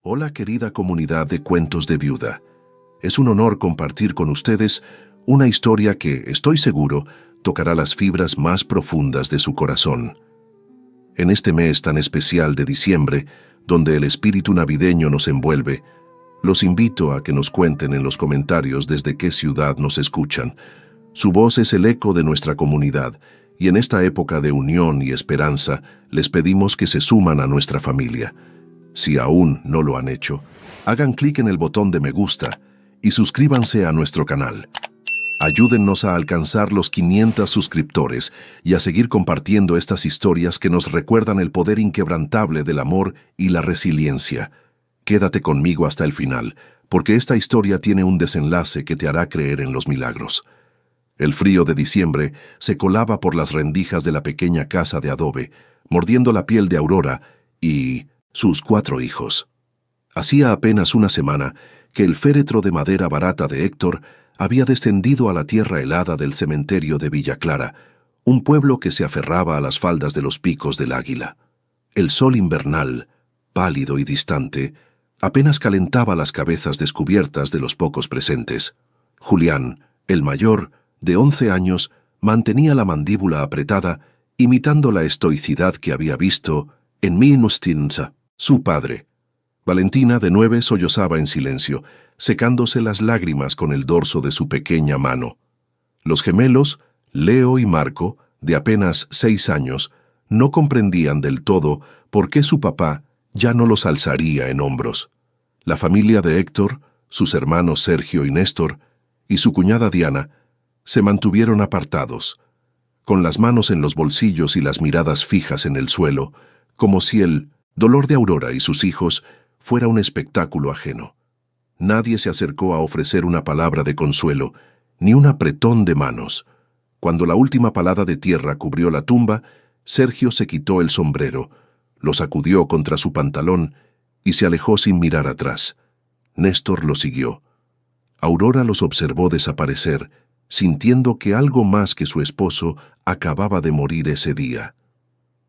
Hola querida comunidad de Cuentos de Viuda. Es un honor compartir con ustedes una historia que, estoy seguro, tocará las fibras más profundas de su corazón. En este mes tan especial de diciembre, donde el espíritu navideño nos envuelve, los invito a que nos cuenten en los comentarios desde qué ciudad nos escuchan. Su voz es el eco de nuestra comunidad, y en esta época de unión y esperanza, les pedimos que se suman a nuestra familia. Si aún no lo han hecho, hagan clic en el botón de me gusta y suscríbanse a nuestro canal. Ayúdennos a alcanzar los 500 suscriptores y a seguir compartiendo estas historias que nos recuerdan el poder inquebrantable del amor y la resiliencia. Quédate conmigo hasta el final, porque esta historia tiene un desenlace que te hará creer en los milagros. El frío de diciembre se colaba por las rendijas de la pequeña casa de adobe, mordiendo la piel de Aurora y sus 4 hijos. Hacía apenas una semana que el féretro de madera barata de Héctor había descendido a la tierra helada del cementerio de Villa Clara, un pueblo que se aferraba a las faldas de los picos del Águila. El sol invernal, pálido y distante, apenas calentaba las cabezas descubiertas de los pocos presentes. Julián, el mayor, de 11 años, mantenía la mandíbula apretada, imitando la estoicidad que había visto en Minustinza, su padre. Valentina, de 9, sollozaba en silencio, secándose las lágrimas con el dorso de su pequeña mano. Los gemelos, Leo y Marco, de apenas 6 años, no comprendían del todo por qué su papá ya no los alzaría en hombros. La familia de Héctor, sus hermanos Sergio y Néstor, y su cuñada Diana, se mantuvieron apartados, con las manos en los bolsillos y las miradas fijas en el suelo, como si el dolor de Aurora y sus hijos fuera un espectáculo ajeno. Nadie se acercó a ofrecer una palabra de consuelo, ni un apretón de manos. Cuando la última palada de tierra cubrió la tumba, Sergio se quitó el sombrero, lo sacudió contra su pantalón y se alejó sin mirar atrás. Néstor lo siguió. Aurora los observó desaparecer, sintiendo que algo más que su esposo acababa de morir ese día.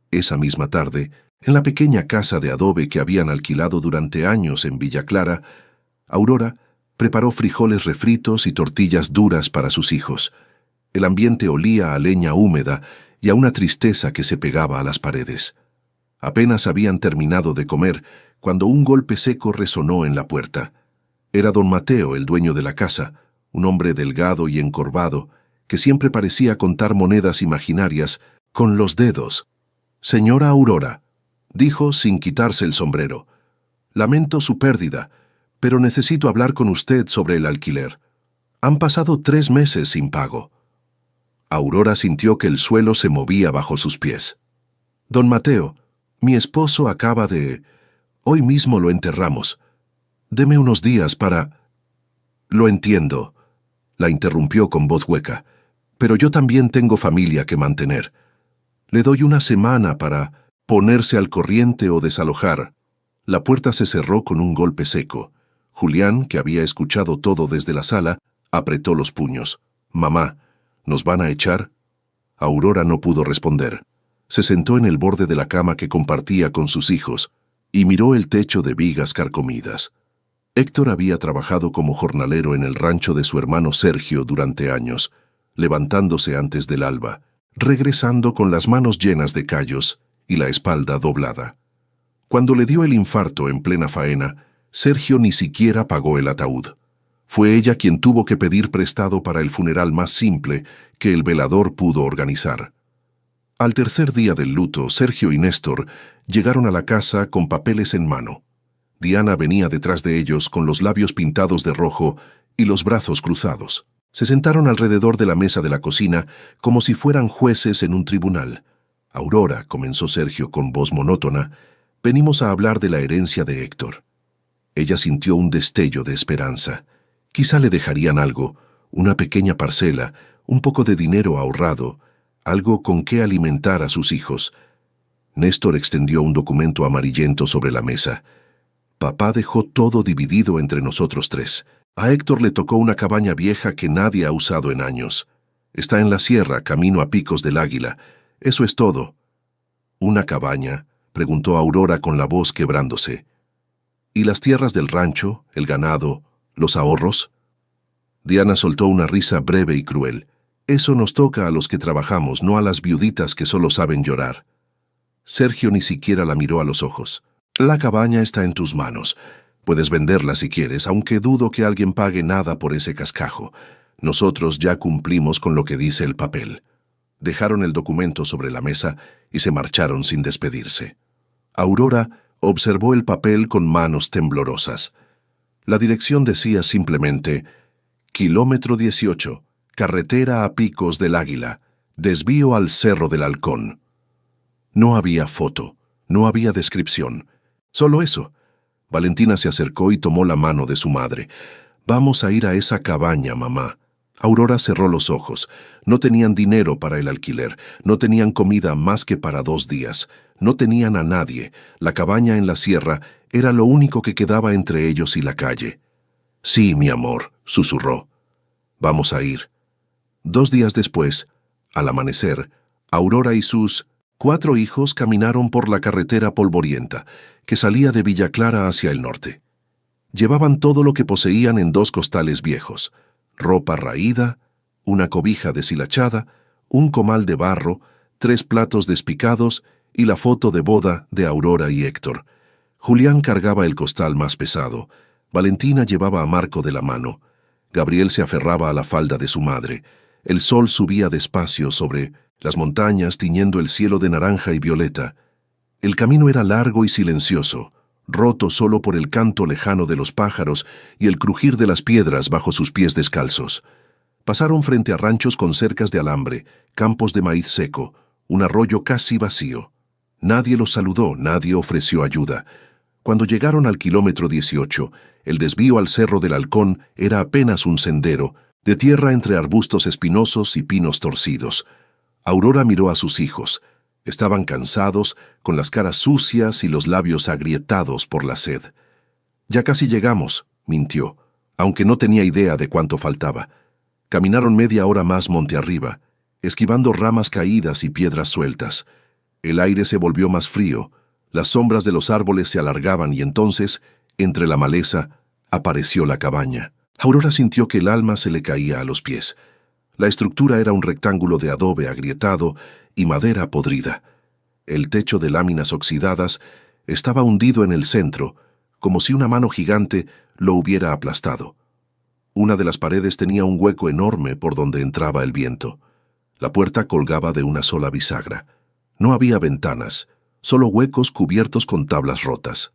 Esa misma tarde, en la pequeña casa de adobe que habían alquilado durante años en Villa Clara, Aurora preparó frijoles refritos y tortillas duras para sus hijos. El ambiente olía a leña húmeda y a una tristeza que se pegaba a las paredes. Apenas habían terminado de comer cuando un golpe seco resonó en la puerta. Era don Mateo, el dueño de la casa, un hombre delgado y encorvado, que siempre parecía contar monedas imaginarias con los dedos. «Señora Aurora», dijo sin quitarse el sombrero, «lamento su pérdida, pero necesito hablar con usted sobre el alquiler. Han pasado 3 meses sin pago». Aurora sintió que el suelo se movía bajo sus pies. «Don Mateo, mi esposo acaba de... Hoy mismo lo enterramos. Deme unos días para...» «Lo entiendo», la interrumpió con voz hueca, «pero yo también tengo familia que mantener. Le doy una semana para ponerse al corriente o desalojar». La puerta se cerró con un golpe seco. Julián, que había escuchado todo desde la sala, apretó los puños. «Mamá, ¿nos van a echar?» Aurora no pudo responder. Se sentó en el borde de la cama que compartía con sus hijos y miró el techo de vigas carcomidas. Héctor había trabajado como jornalero en el rancho de su hermano Sergio durante años, levantándose antes del alba, regresando con las manos llenas de callos y la espalda doblada. Cuando le dio el infarto en plena faena, Sergio ni siquiera pagó el ataúd. Fue ella quien tuvo que pedir prestado para el funeral más simple que el velador pudo organizar. Al tercer día del luto, Sergio y Néstor llegaron a la casa con papeles en mano. Diana venía detrás de ellos con los labios pintados de rojo y los brazos cruzados. Se sentaron alrededor de la mesa de la cocina como si fueran jueces en un tribunal. «Aurora», comenzó Sergio con voz monótona, «venimos a hablar de la herencia de Héctor». Ella sintió un destello de esperanza. Quizá le dejarían algo, una pequeña parcela, un poco de dinero ahorrado, algo con qué alimentar a sus hijos. Néstor extendió un documento amarillento sobre la mesa. «Papá dejó todo dividido entre nosotros 3. A Héctor le tocó una cabaña vieja que nadie ha usado en años. Está en la sierra, camino a Picos del Águila. Eso es todo». «¿Una cabaña?», preguntó Aurora con la voz quebrándose. ¿Y las tierras del rancho, el ganado, los ahorros? Diana soltó una risa breve y cruel. Eso nos toca a los que trabajamos, no a las viuditas que solo saben llorar. Sergio ni siquiera la miró a los ojos. La cabaña está en tus manos. Puedes venderla si quieres, aunque dudo que alguien pague nada por ese cascajo. Nosotros ya cumplimos con lo que dice el papel. Dejaron el documento sobre la mesa y se marcharon sin despedirse. Aurora observó el papel con manos temblorosas. La dirección decía simplemente: Kilómetro 18, carretera a Picos del Águila, desvío al Cerro del Halcón. No había foto, no había descripción. Solo eso. Valentina se acercó y tomó la mano de su madre. «Vamos a ir a esa cabaña, mamá». Aurora cerró los ojos. No tenían dinero para el alquiler, no tenían comida más que para 2 días, no tenían a nadie. La cabaña en la sierra era lo único que quedaba entre ellos y la calle. «Sí, mi amor», susurró. «Vamos a ir». 2 días después, al amanecer, Aurora y sus 4 hijos caminaron por la carretera polvorienta, que salía de Villa Clara hacia el norte. Llevaban todo lo que poseían en 2 costales viejos: ropa raída, una cobija deshilachada, un comal de barro, 3 platos despicados y la foto de boda de Aurora y Héctor. Julián cargaba el costal más pesado. Valentina llevaba a Marco de la mano. Gabriel se aferraba a la falda de su madre. El sol subía despacio sobre las montañas, tiñendo el cielo de naranja y violeta. El camino era largo y silencioso, roto solo por el canto lejano de los pájaros y el crujir de las piedras bajo sus pies descalzos. Pasaron frente a ranchos con cercas de alambre, campos de maíz seco, un arroyo casi vacío. Nadie los saludó, nadie ofreció ayuda. Cuando llegaron al kilómetro 18, el desvío al Cerro del Halcón era apenas un sendero, de tierra entre arbustos espinosos y pinos torcidos. Aurora miró a sus hijos. Estaban cansados, con las caras sucias y los labios agrietados por la sed. «Ya casi llegamos», mintió, aunque no tenía idea de cuánto faltaba. Caminaron media hora más monte arriba, esquivando ramas caídas y piedras sueltas. El aire se volvió más frío, las sombras de los árboles se alargaban y entonces, entre la maleza, apareció la cabaña. Aurora sintió que el alma se le caía a los pies. La estructura era un rectángulo de adobe agrietado y madera podrida. El techo de láminas oxidadas estaba hundido en el centro, como si una mano gigante lo hubiera aplastado. Una de las paredes tenía un hueco enorme por donde entraba el viento. La puerta colgaba de una sola bisagra. No había ventanas, solo huecos cubiertos con tablas rotas.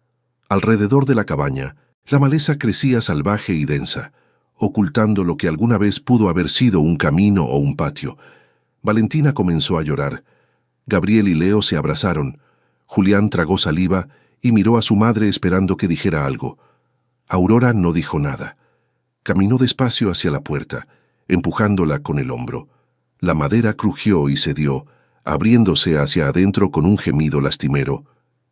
Alrededor de la cabaña, la maleza crecía salvaje y densa, ocultando lo que alguna vez pudo haber sido un camino o un patio. Valentina comenzó a llorar. Gabriel y Leo se abrazaron. Julián tragó saliva y miró a su madre esperando que dijera algo. Aurora no dijo nada. Caminó despacio hacia la puerta, empujándola con el hombro. La madera crujió y cedió, abriéndose hacia adentro con un gemido lastimero.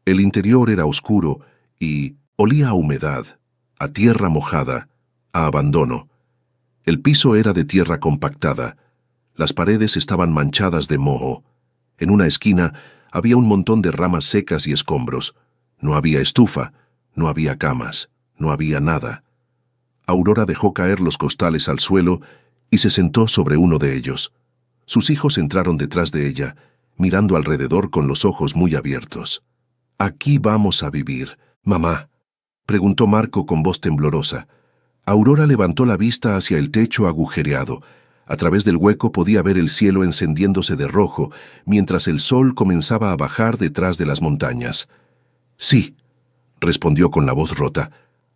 El interior era oscuro y olía a humedad, a tierra mojada, a abandono. El piso era de tierra compactada. Las paredes estaban manchadas de moho. En una esquina había un montón de ramas secas y escombros. No había estufa, no había camas, no había nada. Aurora dejó caer los costales al suelo y se sentó sobre uno de ellos. Sus hijos entraron detrás de ella, mirando alrededor con los ojos muy abiertos. «¿Aquí vamos a vivir, mamá?», preguntó Marco con voz temblorosa. Aurora levantó la vista hacia el techo agujereado. A través del hueco podía ver el cielo encendiéndose de rojo, mientras el sol comenzaba a bajar detrás de las montañas. «Sí», respondió con la voz rota,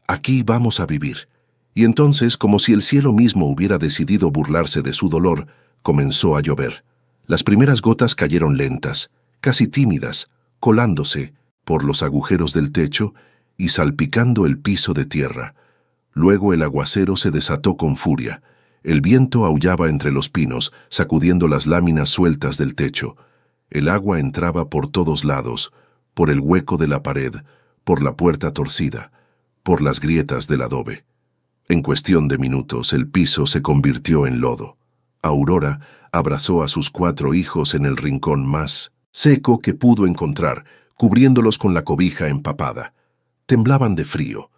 «aquí vamos a vivir». Y entonces, como si el cielo mismo hubiera decidido burlarse de su dolor, comenzó a llover. Las primeras gotas cayeron lentas, casi tímidas, colándose por los agujeros del techo y salpicando el piso de tierra. Luego el aguacero se desató con furia. El viento aullaba entre los pinos, sacudiendo las láminas sueltas del techo. El agua entraba por todos lados, por el hueco de la pared, por la puerta torcida, por las grietas del adobe. En cuestión de minutos el piso se convirtió en lodo. Aurora abrazó a sus 4 hijos en el rincón más seco que pudo encontrar, cubriéndolos con la cobija empapada. temblaban de frío.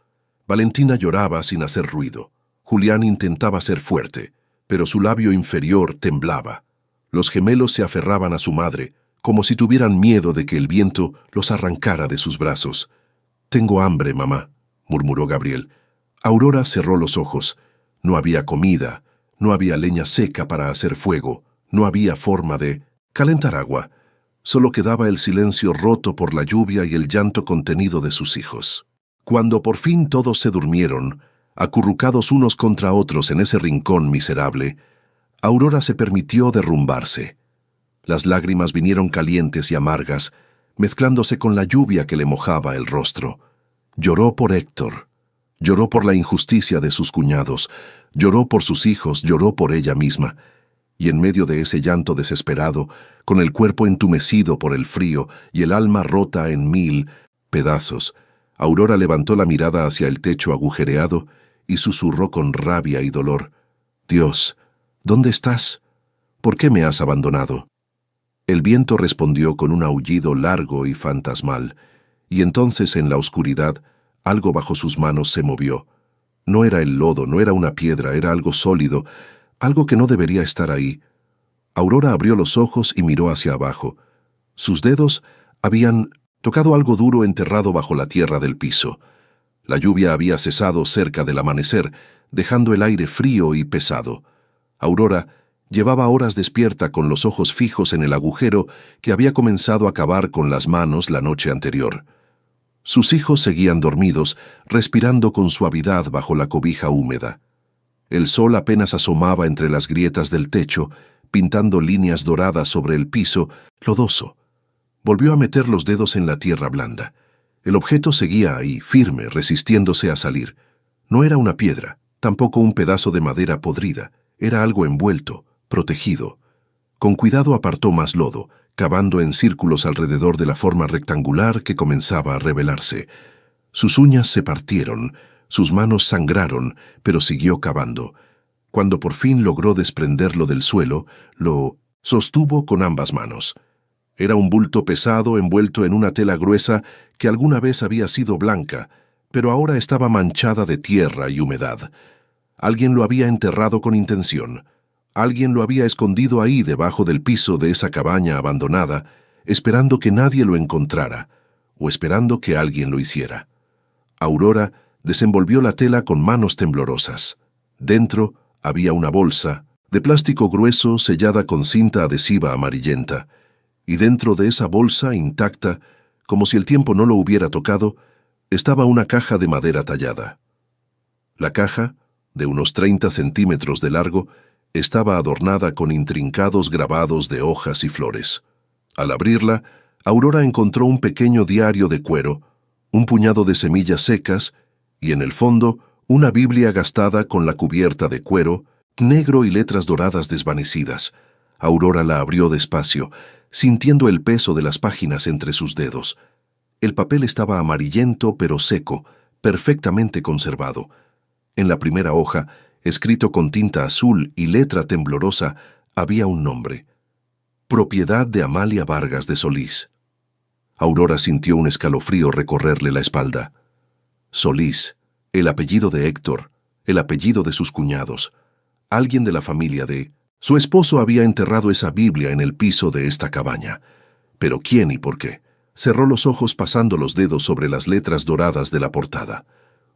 Valentina lloraba sin hacer ruido. Julián intentaba ser fuerte, pero su labio inferior temblaba. Los gemelos se aferraban a su madre, como si tuvieran miedo de que el viento los arrancara de sus brazos. «Tengo hambre, mamá», murmuró Gabriel. Aurora cerró los ojos. No había comida, no había leña seca para hacer fuego, no había forma de calentar agua. Solo quedaba el silencio roto por la lluvia y el llanto contenido de sus hijos. Cuando por fin todos se durmieron, acurrucados unos contra otros en ese rincón miserable, Aurora se permitió derrumbarse. Las lágrimas vinieron calientes y amargas, mezclándose con la lluvia que le mojaba el rostro. Lloró por Héctor, lloró por la injusticia de sus cuñados, lloró por sus hijos, lloró por ella misma. Y en medio de ese llanto desesperado, con el cuerpo entumecido por el frío y el alma rota en 1000 pedazos, Aurora levantó la mirada hacia el techo agujereado y susurró con rabia y dolor: «Dios, ¿dónde estás? ¿Por qué me has abandonado?». El viento respondió con un aullido largo y fantasmal, y entonces en la oscuridad algo bajo sus manos se movió. No era el lodo, no era una piedra, era algo sólido, algo que no debería estar ahí. Aurora abrió los ojos y miró hacia abajo. Sus dedos habían tocado algo duro enterrado bajo la tierra del piso. La lluvia había cesado cerca del amanecer, dejando el aire frío y pesado. Aurora llevaba horas despierta con los ojos fijos en el agujero que había comenzado a cavar con las manos la noche anterior. Sus hijos seguían dormidos, respirando con suavidad bajo la cobija húmeda. El sol apenas asomaba entre las grietas del techo, pintando líneas doradas sobre el piso lodoso. Volvió a meter los dedos en la tierra blanda. El objeto seguía ahí, firme, resistiéndose a salir. No era una piedra, tampoco un pedazo de madera podrida. Era algo envuelto, protegido. Con cuidado apartó más lodo, cavando en círculos alrededor de la forma rectangular que comenzaba a revelarse. Sus uñas se partieron, sus manos sangraron, pero siguió cavando. Cuando por fin logró desprenderlo del suelo, lo sostuvo con ambas manos. Era un bulto pesado envuelto en una tela gruesa que alguna vez había sido blanca, pero ahora estaba manchada de tierra y humedad. Alguien lo había enterrado con intención. Alguien lo había escondido ahí debajo del piso de esa cabaña abandonada, esperando que nadie lo encontrara, o esperando que alguien lo hiciera. Aurora desenvolvió la tela con manos temblorosas. Dentro había una bolsa, de plástico grueso sellada con cinta adhesiva amarillenta, y dentro de esa bolsa intacta, como si el tiempo no lo hubiera tocado, estaba una caja de madera tallada. La caja, de unos 30 centímetros de largo, estaba adornada con intrincados grabados de hojas y flores. Al abrirla, Aurora encontró un pequeño diario de cuero, un puñado de semillas secas y en el fondo una Biblia gastada con la cubierta de cuero, negro y letras doradas desvanecidas. Aurora la abrió despacio, sintiendo el peso de las páginas entre sus dedos. El papel estaba amarillento pero seco, perfectamente conservado. En la primera hoja, escrito con tinta azul y letra temblorosa, había un nombre: Propiedad de Amalia Vargas de Solís. Aurora sintió un escalofrío recorrerle la espalda. Solís, el apellido de Héctor, el apellido de sus cuñados. Alguien de la familia de su esposo había enterrado esa Biblia en el piso de esta cabaña. ¿Pero quién y por qué? Cerró los ojos pasando los dedos sobre las letras doradas de la portada.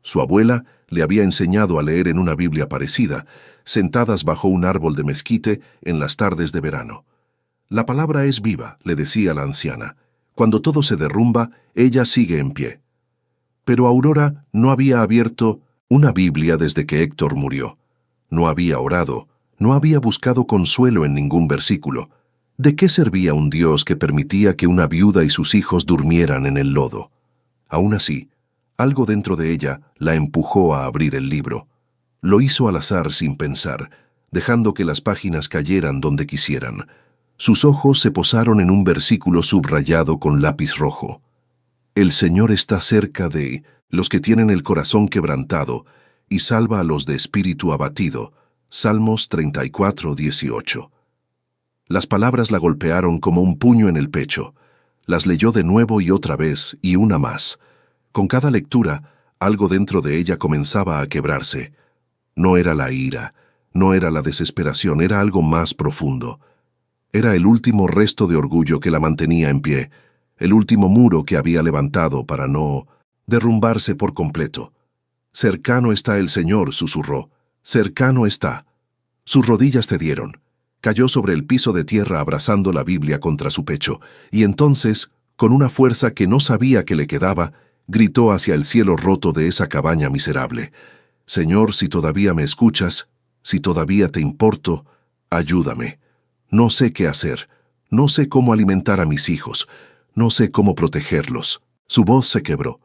Su abuela le había enseñado a leer en una Biblia parecida, sentadas bajo un árbol de mezquite en las tardes de verano. La palabra es viva, le decía la anciana. Cuando todo se derrumba, ella sigue en pie. Pero Aurora no había abierto una Biblia desde que Héctor murió. No había orado, no había buscado consuelo en ningún versículo. ¿De qué servía un Dios que permitía que una viuda y sus hijos durmieran en el lodo? Aún así, algo dentro de ella la empujó a abrir el libro. Lo hizo al azar sin pensar, dejando que las páginas cayeran donde quisieran. Sus ojos se posaron en un versículo subrayado con lápiz rojo. El Señor está cerca de los que tienen el corazón quebrantado y salva a los de espíritu abatido. Salmos 34:18. Las palabras la golpearon como un puño en el pecho. Las leyó de nuevo y otra vez, y una más. Con cada lectura, algo dentro de ella comenzaba a quebrarse. No era la ira, no era la desesperación, era algo más profundo. Era el último resto de orgullo que la mantenía en pie, el último muro que había levantado para no derrumbarse por completo. «Cercano está el Señor», susurró. «Cercano está». Sus rodillas cedieron. Cayó sobre el piso de tierra abrazando la Biblia contra su pecho, y entonces, con una fuerza que no sabía que le quedaba, gritó hacia el cielo roto de esa cabaña miserable. «Señor, si todavía me escuchas, si todavía te importo, ayúdame. No sé qué hacer, no sé cómo alimentar a mis hijos, no sé cómo protegerlos». Su voz se quebró.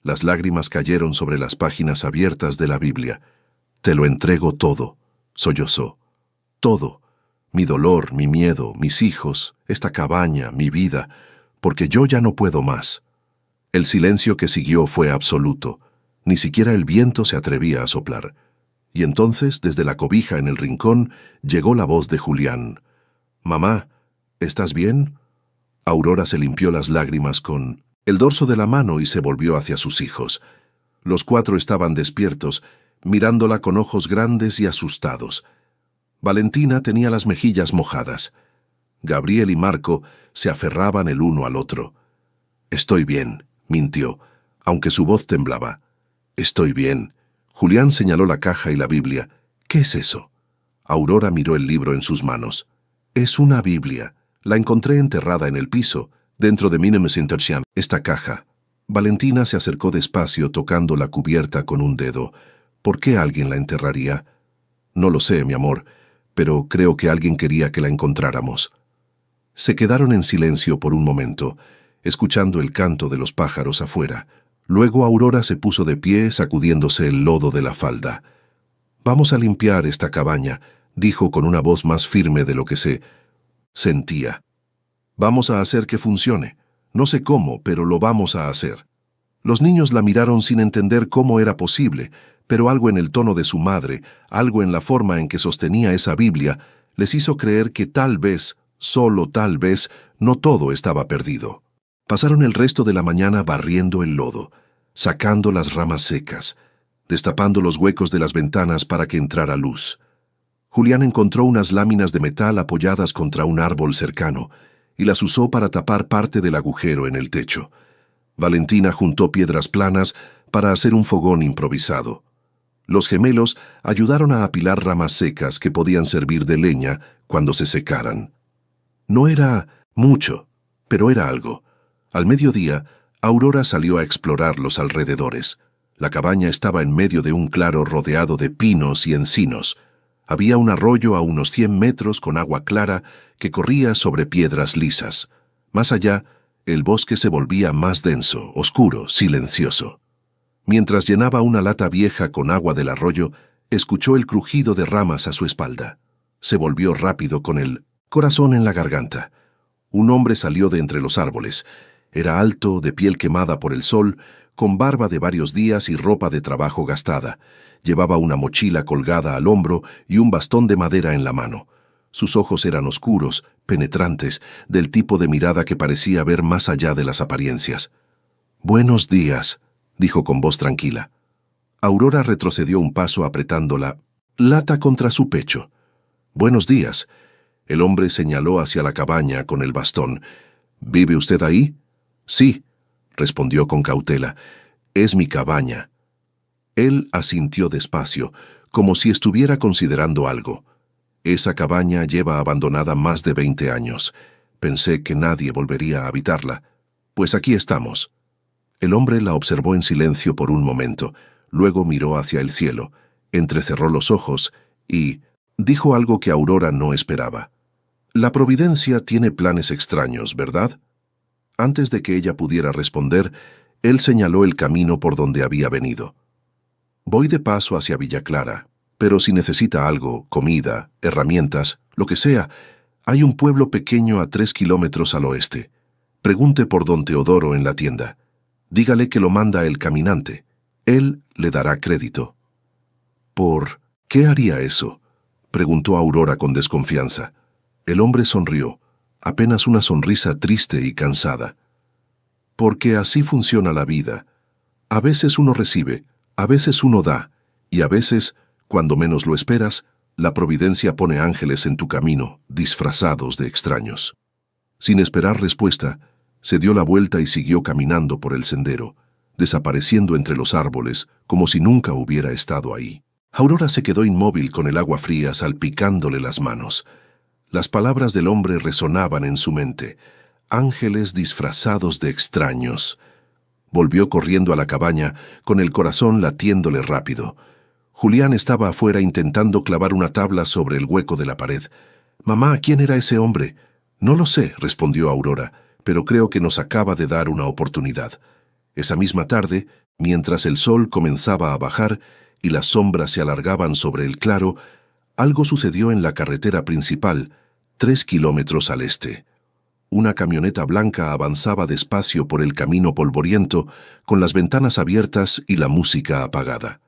Las lágrimas cayeron sobre las páginas abiertas de la Biblia. «Te lo entrego todo», sollozó. «Todo. Mi dolor, mi miedo, mis hijos, esta cabaña, mi vida, porque yo ya no puedo más». El silencio que siguió fue absoluto. Ni siquiera el viento se atrevía a soplar. Y entonces, desde la cobija en el rincón, llegó la voz de Julián. «Mamá, ¿estás bien?» Aurora se limpió las lágrimas con el dorso de la mano y se volvió hacia sus hijos. Los cuatro estaban despiertos, mirándola con ojos grandes y asustados. Valentina tenía las mejillas mojadas. Gabriel y Marco se aferraban el uno al otro. «Estoy bien», mintió, aunque su voz temblaba. «Estoy bien». Julián señaló la caja y la Biblia. «¿Qué es eso?» Aurora miró el libro en sus manos. «Es una Biblia. La encontré enterrada en el piso, dentro de Minimus Intersham, esta caja». Valentina se acercó despacio tocando la cubierta con un dedo. «¿Por qué alguien la enterraría?» «No lo sé, mi amor, pero creo que alguien quería que la encontráramos». Se quedaron en silencio por un momento, escuchando el canto de los pájaros afuera. Luego Aurora se puso de pie, sacudiéndose el lodo de la falda. «Vamos a limpiar esta cabaña», dijo con una voz más firme de lo que se sentía. «Vamos a hacer que funcione. No sé cómo, pero lo vamos a hacer». Los niños la miraron sin entender cómo era posible, pero algo en el tono de su madre, algo en la forma en que sostenía esa Biblia, les hizo creer que tal vez, solo tal vez, no todo estaba perdido. Pasaron el resto de la mañana barriendo el lodo, sacando las ramas secas, destapando los huecos de las ventanas para que entrara luz. Julián encontró unas láminas de metal apoyadas contra un árbol cercano y las usó para tapar parte del agujero en el techo. Valentina juntó piedras planas para hacer un fogón improvisado. Los gemelos ayudaron a apilar ramas secas que podían servir de leña cuando se secaran. No era mucho, pero era algo. Al mediodía, Aurora salió a explorar los alrededores. La cabaña estaba en medio de un claro rodeado de pinos y encinos. Había un arroyo a unos 100 metros con agua clara que corría sobre piedras lisas. Más allá, el bosque se volvía más denso, oscuro, silencioso. Mientras llenaba una lata vieja con agua del arroyo, escuchó el crujido de ramas a su espalda. Se volvió rápido con el corazón en la garganta. Un hombre salió de entre los árboles. Era alto, de piel quemada por el sol, con barba de varios días y ropa de trabajo gastada. Llevaba una mochila colgada al hombro y un bastón de madera en la mano. Sus ojos eran oscuros, penetrantes, del tipo de mirada que parecía ver más allá de las apariencias. «Buenos días», dijo con voz tranquila. Aurora retrocedió un paso apretando la lata contra su pecho. «Buenos días». El hombre señaló hacia la cabaña con el bastón. «¿Vive usted ahí?» «Sí», respondió con cautela. «Es mi cabaña». Él asintió despacio, como si estuviera considerando algo. «Esa cabaña lleva abandonada más de 20 años. Pensé que nadie volvería a habitarla. Pues aquí estamos». El hombre la observó en silencio por un momento, luego miró hacia el cielo, entrecerró los ojos y dijo algo que Aurora no esperaba. «La providencia tiene planes extraños, ¿verdad?» Antes de que ella pudiera responder, él señaló el camino por donde había venido. «Voy de paso hacia Villa Clara, pero si necesita algo, comida, herramientas, lo que sea, hay un pueblo pequeño a 3 kilómetros al oeste. Pregunte por don Teodoro en la tienda. Dígale que lo manda el caminante. Él le dará crédito». «¿Por qué haría eso?», preguntó Aurora con desconfianza. El hombre sonrió, apenas una sonrisa triste y cansada. «Porque así funciona la vida. A veces uno recibe, a veces uno da, y a veces, cuando menos lo esperas, la providencia pone ángeles en tu camino, disfrazados de extraños. Sin esperar respuesta, se dio la vuelta y siguió caminando por el sendero, desapareciendo entre los árboles como si nunca hubiera estado ahí. Aurora se quedó inmóvil con el agua fría salpicándole las manos. Las palabras del hombre resonaban en su mente. Ángeles disfrazados de extraños. Volvió corriendo a la cabaña, con el corazón latiéndole rápido. Julián estaba afuera intentando clavar una tabla sobre el hueco de la pared. «Mamá, ¿quién era ese hombre?» «No lo sé», respondió Aurora, «pero creo que nos acaba de dar una oportunidad». Esa misma tarde, mientras el sol comenzaba a bajar y las sombras se alargaban sobre el claro, algo sucedió en la carretera principal, 3 kilómetros al este. Una camioneta blanca avanzaba despacio por el camino polvoriento, con las ventanas abiertas y la música apagada.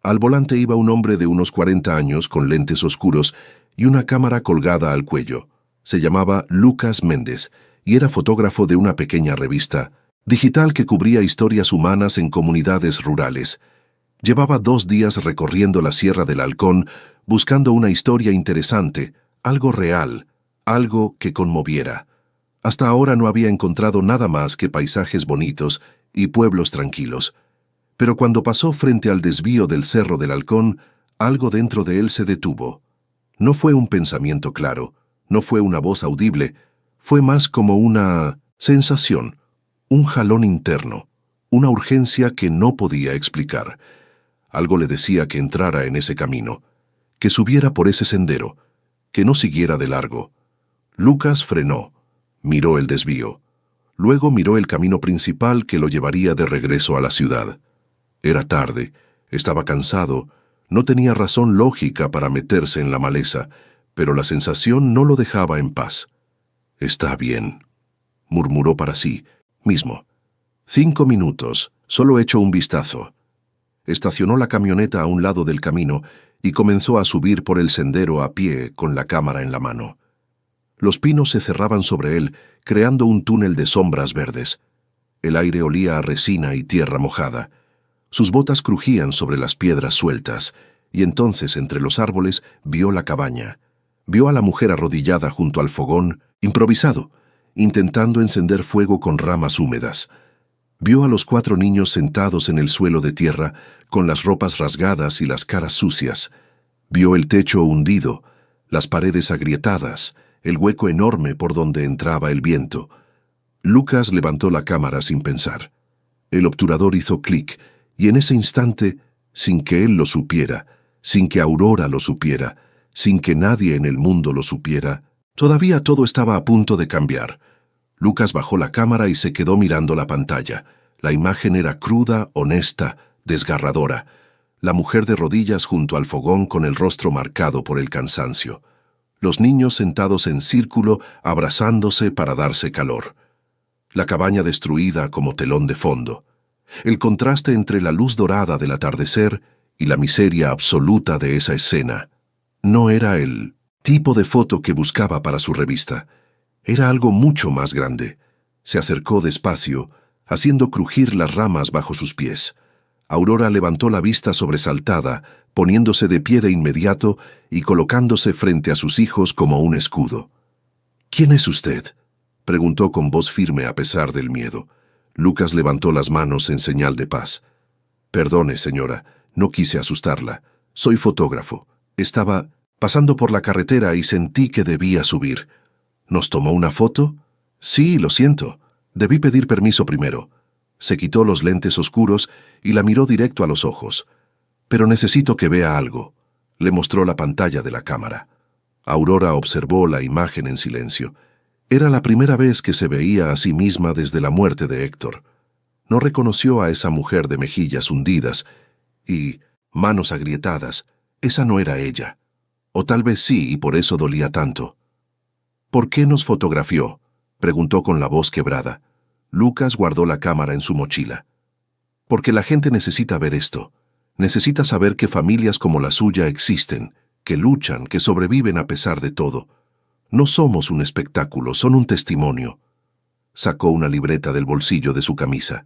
Al volante iba un hombre de unos 40 años con lentes oscuros y una cámara colgada al cuello. Se llamaba Lucas Méndez y era fotógrafo de una pequeña revista digital que cubría historias humanas en comunidades rurales. Llevaba 2 días recorriendo la Sierra del Halcón buscando una historia interesante, algo real, algo que conmoviera. Hasta ahora no había encontrado nada más que paisajes bonitos y pueblos tranquilos. Pero cuando pasó frente al desvío del Cerro del Halcón, algo dentro de él se detuvo. No fue un pensamiento claro, no fue una voz audible, fue más como una sensación, un jalón interno, una urgencia que no podía explicar. Algo le decía que entrara en ese camino, que subiera por ese sendero, que no siguiera de largo. Lucas frenó, miró el desvío. Luego miró el camino principal que lo llevaría de regreso a la ciudad. Era tarde, estaba cansado, no tenía razón lógica para meterse en la maleza, pero la sensación no lo dejaba en paz. «Está bien», murmuró para sí mismo. 5 minutos, solo echo un vistazo. Estacionó la camioneta a un lado del camino y comenzó a subir por el sendero a pie con la cámara en la mano. Los pinos se cerraban sobre él, creando un túnel de sombras verdes. El aire olía a resina y tierra mojada. Sus botas crujían sobre las piedras sueltas, y entonces entre los árboles vio la cabaña. Vio a la mujer arrodillada junto al fogón, improvisado, intentando encender fuego con ramas húmedas. Vio a los 4 niños sentados en el suelo de tierra, con las ropas rasgadas y las caras sucias. Vio el techo hundido, las paredes agrietadas, el hueco enorme por donde entraba el viento. Lucas levantó la cámara sin pensar. El obturador hizo clic, y en ese instante, sin que él lo supiera, sin que Aurora lo supiera, sin que nadie en el mundo lo supiera, todavía todo estaba a punto de cambiar. Lucas bajó la cámara y se quedó mirando la pantalla. La imagen era cruda, honesta, desgarradora. La mujer de rodillas junto al fogón con el rostro marcado por el cansancio. Los niños sentados en círculo, abrazándose para darse calor. La cabaña destruida como telón de fondo. El contraste entre la luz dorada del atardecer y la miseria absoluta de esa escena. No era el tipo de foto que buscaba para su revista. Era algo mucho más grande. Se acercó despacio, haciendo crujir las ramas bajo sus pies. Aurora levantó la vista sobresaltada, poniéndose de pie de inmediato y colocándose frente a sus hijos como un escudo. «¿Quién es usted?», preguntó con voz firme a pesar del miedo. Lucas levantó las manos en señal de paz. «Perdone, señora, no quise asustarla. Soy fotógrafo. Estaba pasando por la carretera y sentí que debía subir». «¿Nos tomó una foto?» «Sí, lo siento. Debí pedir permiso primero». Se quitó los lentes oscuros y la miró directo a los ojos. «Pero necesito que vea algo». Le mostró la pantalla de la cámara. Aurora observó la imagen en silencio. Era la primera vez que se veía a sí misma desde la muerte de Héctor. No reconoció a esa mujer de mejillas hundidas y manos agrietadas. Esa no era ella. O tal vez sí, y por eso dolía tanto. «¿Por qué nos fotografió?», preguntó con la voz quebrada. Lucas guardó la cámara en su mochila. «Porque la gente necesita ver esto. Necesita saber que familias como la suya existen, que luchan, que sobreviven a pesar de todo. No somos un espectáculo, son un testimonio». Sacó una libreta del bolsillo de su camisa.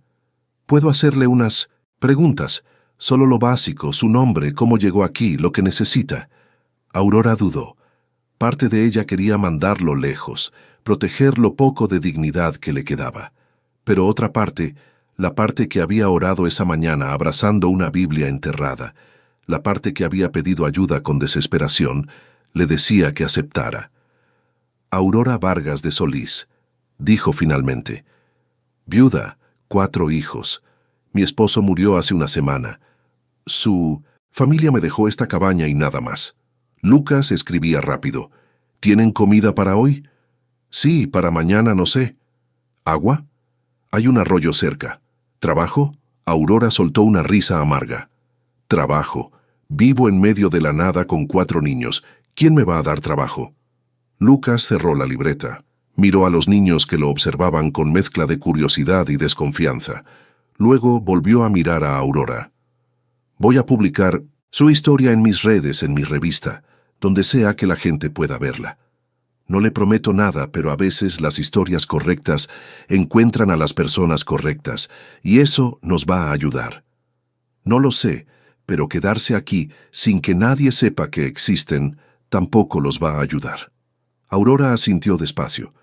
Puedo hacerle unas preguntas, solo lo básico, su nombre, cómo llegó aquí, lo que necesita. Aurora dudó. Parte de ella quería mandarlo lejos, proteger lo poco de dignidad que le quedaba. Pero otra parte, la parte que había orado esa mañana abrazando una Biblia enterrada, la parte que había pedido ayuda con desesperación, le decía que aceptara. Aurora Vargas de Solís, dijo finalmente. Viuda, 4 hijos. Mi esposo murió hace una semana. Su familia me dejó esta cabaña y nada más. Lucas escribía rápido. ¿Tienen comida para hoy? Sí, para mañana no sé. ¿Agua? Hay un arroyo cerca. ¿Trabajo? Aurora soltó una risa amarga. Trabajo. Vivo en medio de la nada con 4 niños. ¿Quién me va a dar trabajo? Lucas cerró la libreta. Miró a los niños que lo observaban con mezcla de curiosidad y desconfianza. Luego volvió a mirar a Aurora. Voy a publicar su historia en mis redes, en mi revista, donde sea que la gente pueda verla. No le prometo nada, pero a veces las historias correctas encuentran a las personas correctas, y eso nos va a ayudar. No lo sé, pero quedarse aquí sin que nadie sepa que existen tampoco los va a ayudar. Aurora asintió despacio.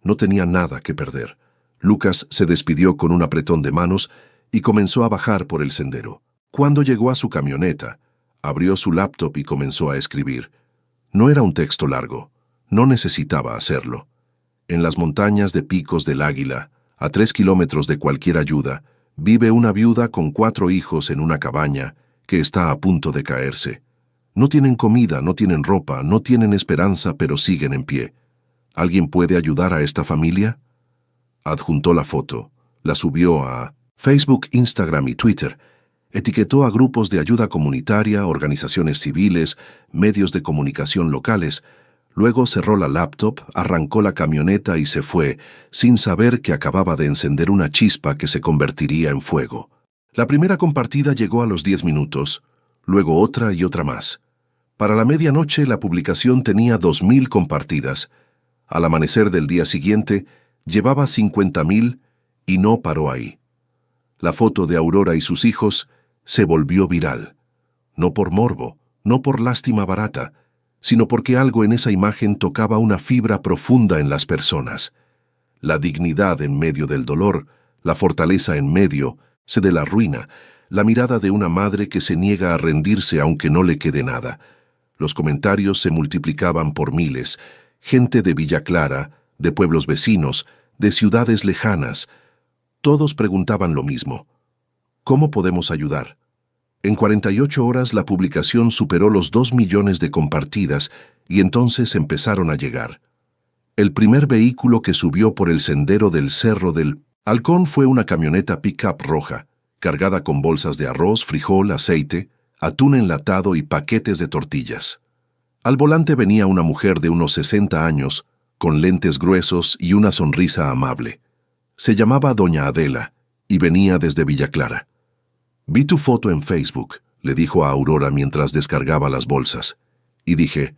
No tenía nada que perder. Lucas se despidió con un apretón de manos y comenzó a bajar por el sendero. Cuando llegó a su camioneta, abrió su laptop y comenzó a escribir. No era un texto largo. No necesitaba hacerlo. En las montañas de Picos del Águila, a 3 kilómetros de cualquier ayuda, vive una viuda con 4 hijos en una cabaña que está a punto de caerse. No tienen comida, no tienen ropa, no tienen esperanza, pero siguen en pie. ¿Alguien puede ayudar a esta familia? Adjuntó la foto, la subió a Facebook, Instagram y Twitter. Etiquetó a grupos de ayuda comunitaria, organizaciones civiles, medios de comunicación locales. Luego cerró la laptop, arrancó la camioneta y se fue, sin saber que acababa de encender una chispa que se convertiría en fuego. La primera compartida llegó a los 10 minutos, luego otra y otra más. Para la medianoche la publicación tenía 2000 compartidas. Al amanecer del día siguiente, llevaba 50.000 y no paró ahí. La foto de Aurora y sus hijos se volvió viral. No por morbo, no por lástima barata, sino porque algo en esa imagen tocaba una fibra profunda en las personas. La dignidad en medio del dolor, la fortaleza en medio de la ruina, la mirada de una madre que se niega a rendirse aunque no le quede nada. Los comentarios se multiplicaban por miles. Gente de Villa Clara, de pueblos vecinos, de ciudades lejanas. Todos preguntaban lo mismo. ¿Cómo podemos ayudar? En 48 horas la publicación superó los 2 millones de compartidas y entonces empezaron a llegar. El primer vehículo que subió por el sendero del Cerro del Halcón fue una camioneta pick-up roja, cargada con bolsas de arroz, frijol, aceite, atún enlatado y paquetes de tortillas. Al volante venía una mujer de unos 60 años, con lentes gruesos y una sonrisa amable. Se llamaba Doña Adela y venía desde Villa Clara. Vi tu foto en Facebook, le dijo a Aurora mientras descargaba las bolsas, y dije,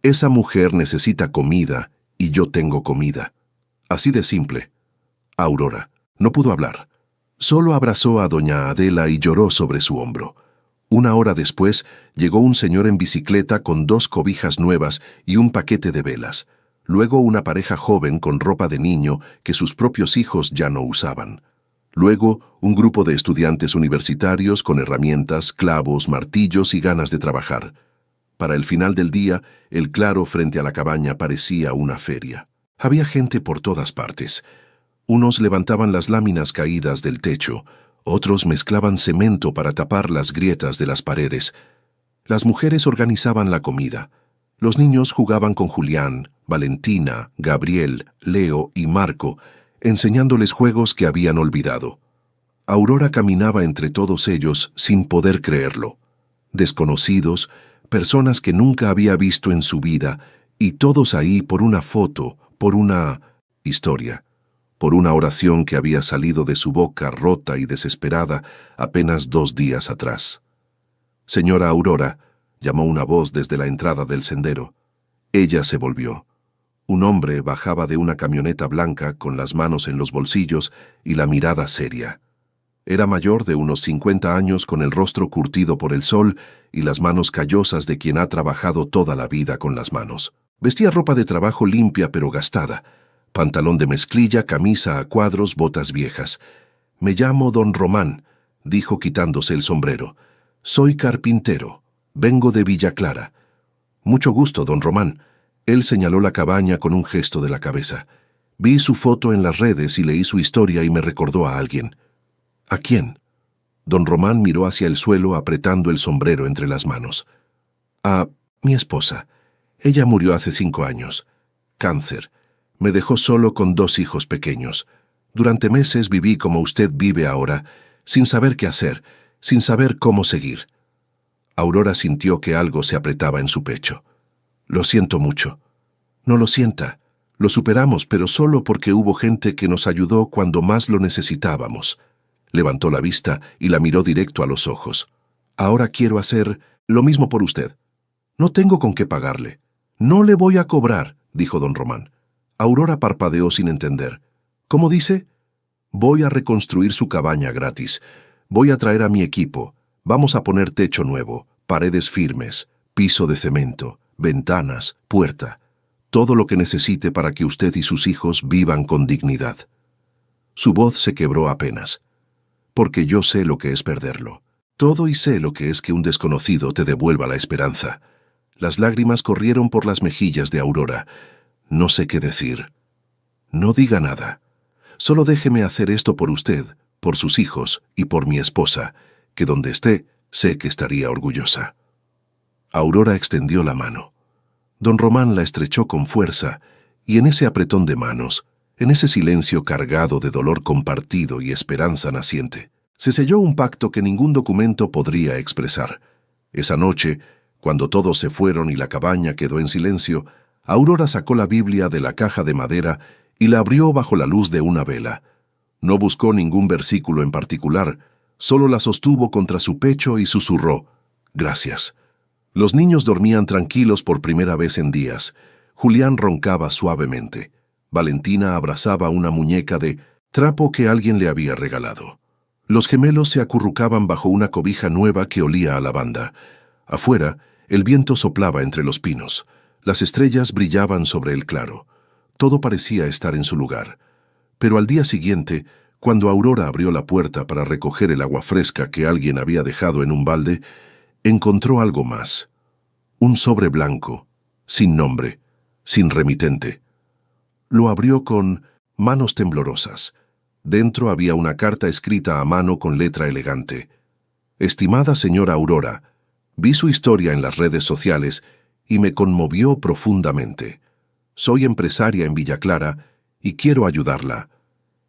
esa mujer necesita comida y yo tengo comida. Así de simple. Aurora no pudo hablar. Solo abrazó a Doña Adela y lloró sobre su hombro. Una hora después, llegó un señor en bicicleta con 2 cobijas nuevas y un paquete de velas. Luego una pareja joven con ropa de niño que sus propios hijos ya no usaban. Luego un grupo de estudiantes universitarios con herramientas, clavos, martillos y ganas de trabajar. Para el final del día, el claro frente a la cabaña parecía una feria. Había gente por todas partes. Unos levantaban las láminas caídas del techo, otros mezclaban cemento para tapar las grietas de las paredes. Las mujeres organizaban la comida. Los niños jugaban con Julián, Valentina, Gabriel, Leo y Marco, enseñándoles juegos que habían olvidado. Aurora caminaba entre todos ellos sin poder creerlo. Desconocidos, personas que nunca había visto en su vida, y todos ahí por una foto, por una historia, por una oración que había salido de su boca rota y desesperada apenas 2 días atrás. Señora Aurora, llamó una voz desde la entrada del sendero. Ella se volvió. Un hombre bajaba de una camioneta blanca con las manos en los bolsillos y la mirada seria. Era mayor de unos 50 años, con el rostro curtido por el sol y las manos callosas de quien ha trabajado toda la vida con las manos. Vestía ropa de trabajo limpia pero gastada, pantalón de mezclilla, camisa a cuadros, botas viejas. «Me llamo Don Román», dijo quitándose el sombrero. «Soy carpintero. Vengo de Villa Clara». «Mucho gusto, Don Román». Él señaló la cabaña con un gesto de la cabeza. «Vi su foto en las redes y leí su historia y me recordó a alguien». «¿A quién?». Don Román miró hacia el suelo apretando el sombrero entre las manos. «A mi esposa. Ella murió hace 5 años. Cáncer. Me dejó solo con 2 hijos pequeños. Durante meses viví como usted vive ahora, sin saber qué hacer, sin saber cómo seguir». Aurora sintió que algo se apretaba en su pecho. «Lo siento mucho». «No lo sienta. Lo superamos, pero solo porque hubo gente que nos ayudó cuando más lo necesitábamos». Levantó la vista y la miró directo a los ojos. «Ahora quiero hacer lo mismo por usted. No tengo con qué pagarle». «No le voy a cobrar», dijo don Román. Aurora parpadeó sin entender. «¿Cómo dice?» «Voy a reconstruir su cabaña gratis. Voy a traer a mi equipo. Vamos a poner techo nuevo, paredes firmes, piso de cemento, ventanas, puerta. Todo lo que necesite para que usted y sus hijos vivan con dignidad». Su voz se quebró apenas. «Porque yo sé lo que es perderlo. Todo, y sé lo que es que un desconocido te devuelva la esperanza». Las lágrimas corrieron por las mejillas de Aurora. «No sé qué decir». «No diga nada. Solo déjeme hacer esto por usted, por sus hijos y por mi esposa, que donde esté, sé que estaría orgullosa». Aurora extendió la mano. Don Román la estrechó con fuerza, y en ese apretón de manos, en ese silencio cargado de dolor compartido y esperanza naciente, se selló un pacto que ningún documento podría expresar. Esa noche, cuando todos se fueron y la cabaña quedó en silencio, Aurora sacó la Biblia de la caja de madera y la abrió bajo la luz de una vela. No buscó ningún versículo en particular, solo la sostuvo contra su pecho y susurró: «Gracias». Los niños dormían tranquilos por primera vez en días. Julián roncaba suavemente. Valentina abrazaba una muñeca de trapo que alguien le había regalado. Los gemelos se acurrucaban bajo una cobija nueva que olía a lavanda. Afuera, el viento soplaba entre los pinos. Las estrellas brillaban sobre el claro. Todo parecía estar en su lugar. Pero al día siguiente, cuando Aurora abrió la puerta para recoger el agua fresca que alguien había dejado en un balde, encontró algo más. Un sobre blanco, sin nombre, sin remitente. Lo abrió con manos temblorosas. Dentro había una carta escrita a mano con letra elegante. «Estimada señora Aurora, vi su historia en las redes sociales y me conmovió profundamente. Soy empresaria en Villa Clara y quiero ayudarla.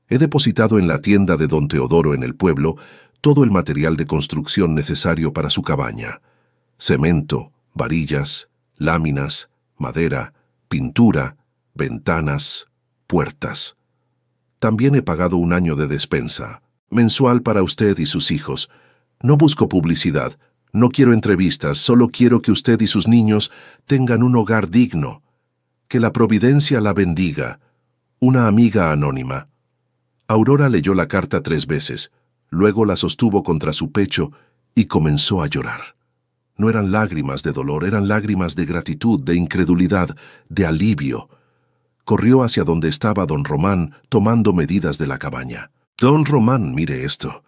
He depositado en la tienda de don Teodoro en el pueblo todo el material de construcción necesario para su cabaña. Cemento, varillas, láminas, madera, pintura, ventanas, puertas. También he pagado 1 año de despensa, mensual para usted y sus hijos. No busco publicidad, no quiero entrevistas, solo quiero que usted y sus niños tengan un hogar digno. Que la providencia la bendiga. Una amiga anónima». Aurora leyó la carta 3 veces, luego la sostuvo contra su pecho y comenzó a llorar. No eran lágrimas de dolor, eran lágrimas de gratitud, de incredulidad, de alivio. Corrió hacia donde estaba don Román, tomando medidas de la cabaña. «Don Román, mire esto».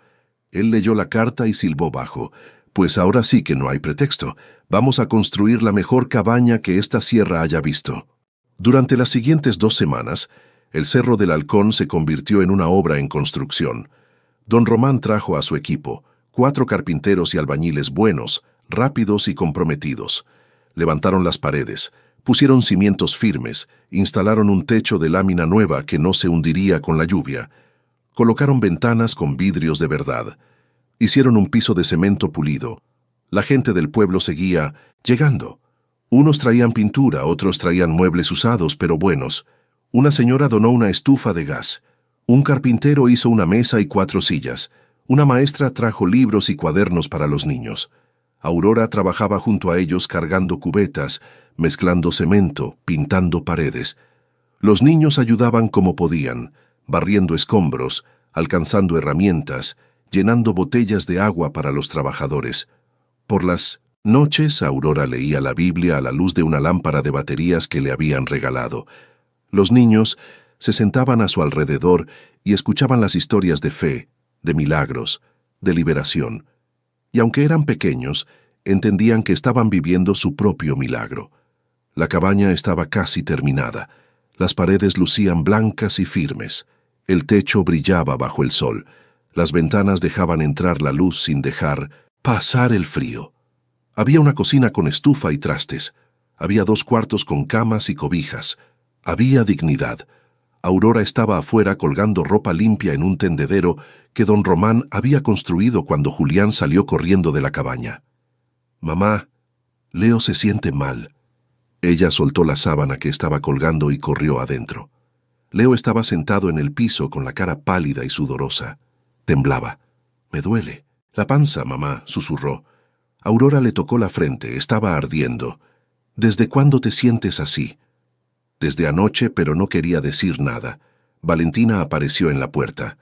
Él leyó la carta y silbó bajo. «Pues ahora sí que no hay pretexto. Vamos a construir la mejor cabaña que esta sierra haya visto». Durante las siguientes 2 semanas, el Cerro del Halcón se convirtió en una obra en construcción. Don Román trajo a su equipo, 4 carpinteros y albañiles buenos, rápidos y comprometidos. Levantaron las paredes, pusieron cimientos firmes, instalaron un techo de lámina nueva que no se hundiría con la lluvia. Colocaron ventanas con vidrios de verdad. Hicieron un piso de cemento pulido. La gente del pueblo seguía llegando. Unos traían pintura, otros traían muebles usados pero buenos. Una señora donó una estufa de gas. Un carpintero hizo una mesa y 4 sillas. Una maestra trajo libros y cuadernos para los niños. Aurora trabajaba junto a ellos cargando cubetas, mezclando cemento, pintando paredes. Los niños ayudaban como podían, barriendo escombros, alcanzando herramientas, llenando botellas de agua para los trabajadores. Por las noches, Aurora leía la Biblia a la luz de una lámpara de baterías que le habían regalado. Los niños se sentaban a su alrededor y escuchaban las historias de fe, de milagros, de liberación. Y aunque eran pequeños, entendían que estaban viviendo su propio milagro. La cabaña estaba casi terminada. Las paredes lucían blancas y firmes. El techo brillaba bajo el sol. Las ventanas dejaban entrar la luz sin dejar pasar el frío. Había una cocina con estufa y trastes. Había 2 cuartos con camas y cobijas. Había dignidad. Aurora estaba afuera colgando ropa limpia en un tendedero que don Román había construido cuando Julián salió corriendo de la cabaña. «Mamá, Leo se siente mal». Ella soltó la sábana que estaba colgando y corrió adentro. Leo estaba sentado en el piso con la cara pálida y sudorosa. Temblaba. «Me duele. La panza, mamá», susurró. Aurora le tocó la frente, estaba ardiendo. «¿Desde cuándo te sientes así?» «Desde anoche, pero no quería decir nada». Valentina apareció en la puerta.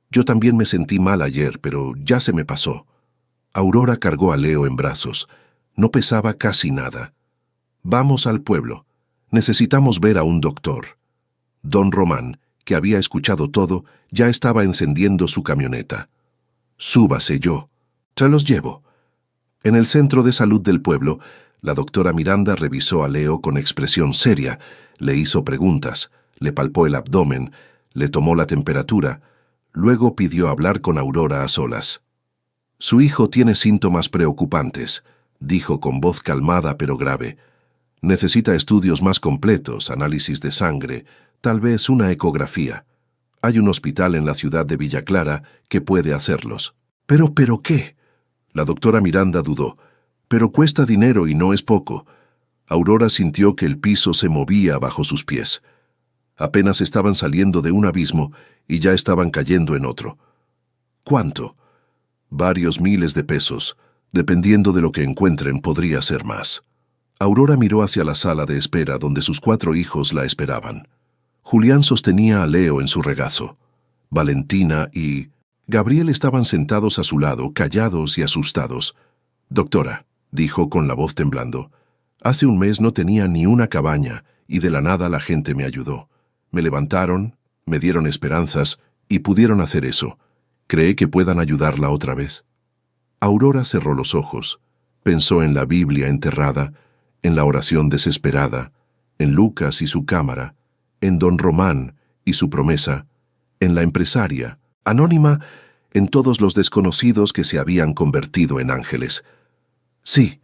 «Yo también me sentí mal ayer, pero ya se me pasó». Aurora cargó a Leo en brazos. No pesaba casi nada. «Vamos al pueblo. Necesitamos ver a un doctor». Don Román, que había escuchado todo, ya estaba encendiendo su camioneta. «Súbase yo. Se los llevo». En el centro de salud del pueblo, la doctora Miranda revisó a Leo con expresión seria, le hizo preguntas, le palpó el abdomen, le tomó la temperatura, luego pidió hablar con Aurora a solas. «Su hijo tiene síntomas preocupantes», dijo con voz calmada pero grave. «Necesita estudios más completos, análisis de sangre, tal vez una ecografía. Hay un hospital en la ciudad de Villa Clara que puede hacerlos». ¿Pero qué?» La doctora Miranda dudó. «Pero cuesta dinero y no es poco». Aurora sintió que el piso se movía bajo sus pies. Apenas estaban saliendo de un abismo y ya estaban cayendo en otro. «¿Cuánto?» «Varios miles de pesos. Dependiendo de lo que encuentren, podría ser más». Aurora miró hacia la sala de espera donde sus 4 hijos la esperaban. Julián sostenía a Leo en su regazo. Valentina y Gabriel estaban sentados a su lado, callados y asustados. «Doctora», dijo con la voz temblando, «hace un mes no tenía ni una cabaña y de la nada la gente me ayudó. Me levantaron, me dieron esperanzas y pudieron hacer eso. ¿Cree que puedan ayudarla otra vez?» Aurora cerró los ojos. Pensó en la Biblia enterrada, en la oración desesperada, en Lucas y su cámara, en don Román y su promesa, en la empresaria, anónima, en todos los desconocidos que se habían convertido en ángeles. «Sí»,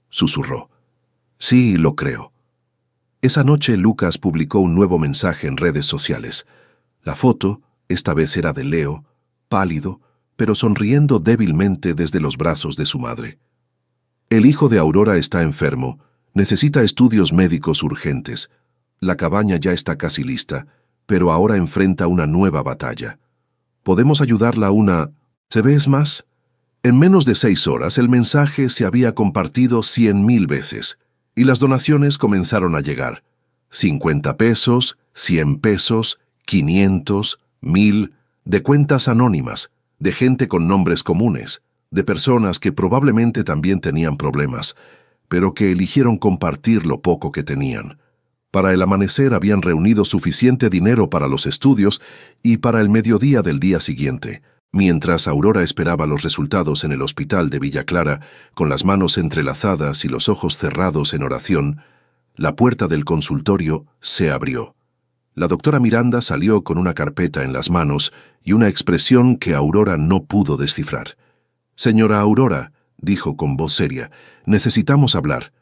susurró. «Sí, lo creo». Esa noche Lucas publicó un nuevo mensaje en redes sociales. La foto, esta vez era de Leo, pálido, pero sonriendo débilmente desde los brazos de su madre. «El hijo de Aurora está enfermo. Necesita estudios médicos urgentes. La cabaña ya está casi lista, pero ahora enfrenta una nueva batalla. Podemos ayudarla a una... ¿Se ve más?» En menos de 6 horas el mensaje se había compartido 100.000 veces, y las donaciones comenzaron a llegar. 50 pesos, 100 pesos, 500, 1.000, de cuentas anónimas, de gente con nombres comunes, de personas que probablemente también tenían problemas, pero que eligieron compartir lo poco que tenían. Para el amanecer habían reunido suficiente dinero para los estudios y para el mediodía del día siguiente. Mientras Aurora esperaba los resultados en el hospital de Villa Clara, con las manos entrelazadas y los ojos cerrados en oración, la puerta del consultorio se abrió. La doctora Miranda salió con una carpeta en las manos y una expresión que Aurora no pudo descifrar. «Señora Aurora», dijo con voz seria, «necesitamos hablar».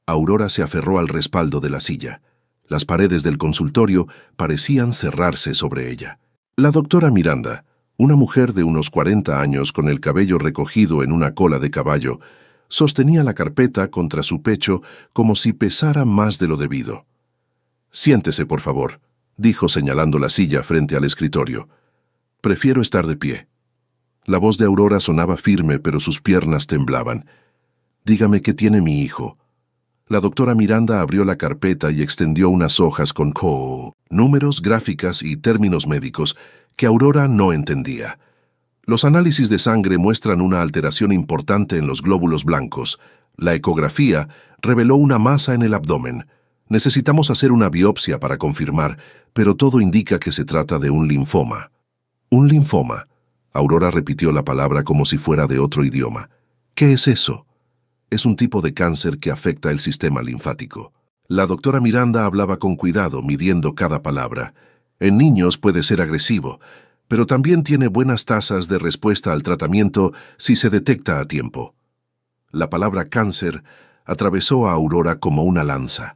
Aurora se aferró al respaldo de la silla. Las paredes del consultorio parecían cerrarse sobre ella. La doctora Miranda, una mujer de unos 40 años con el cabello recogido en una cola de caballo, sostenía la carpeta contra su pecho como si pesara más de lo debido. «Siéntese, por favor», dijo señalando la silla frente al escritorio. «Prefiero estar de pie». La voz de Aurora sonaba firme, pero sus piernas temblaban. «Dígame qué tiene mi hijo». La doctora Miranda abrió la carpeta y extendió unas hojas con números, gráficas y términos médicos que Aurora no entendía. Los análisis de sangre muestran una alteración importante en los glóbulos blancos. La ecografía reveló una masa en el abdomen. Necesitamos hacer una biopsia para confirmar, pero todo indica que se trata de un linfoma. ¿Un linfoma? Aurora repitió la palabra como si fuera de otro idioma. ¿Qué es eso? Es un tipo de cáncer que afecta el sistema linfático. La doctora Miranda hablaba con cuidado, midiendo cada palabra. En niños puede ser agresivo, pero también tiene buenas tasas de respuesta al tratamiento si se detecta a tiempo. La palabra cáncer atravesó a Aurora como una lanza.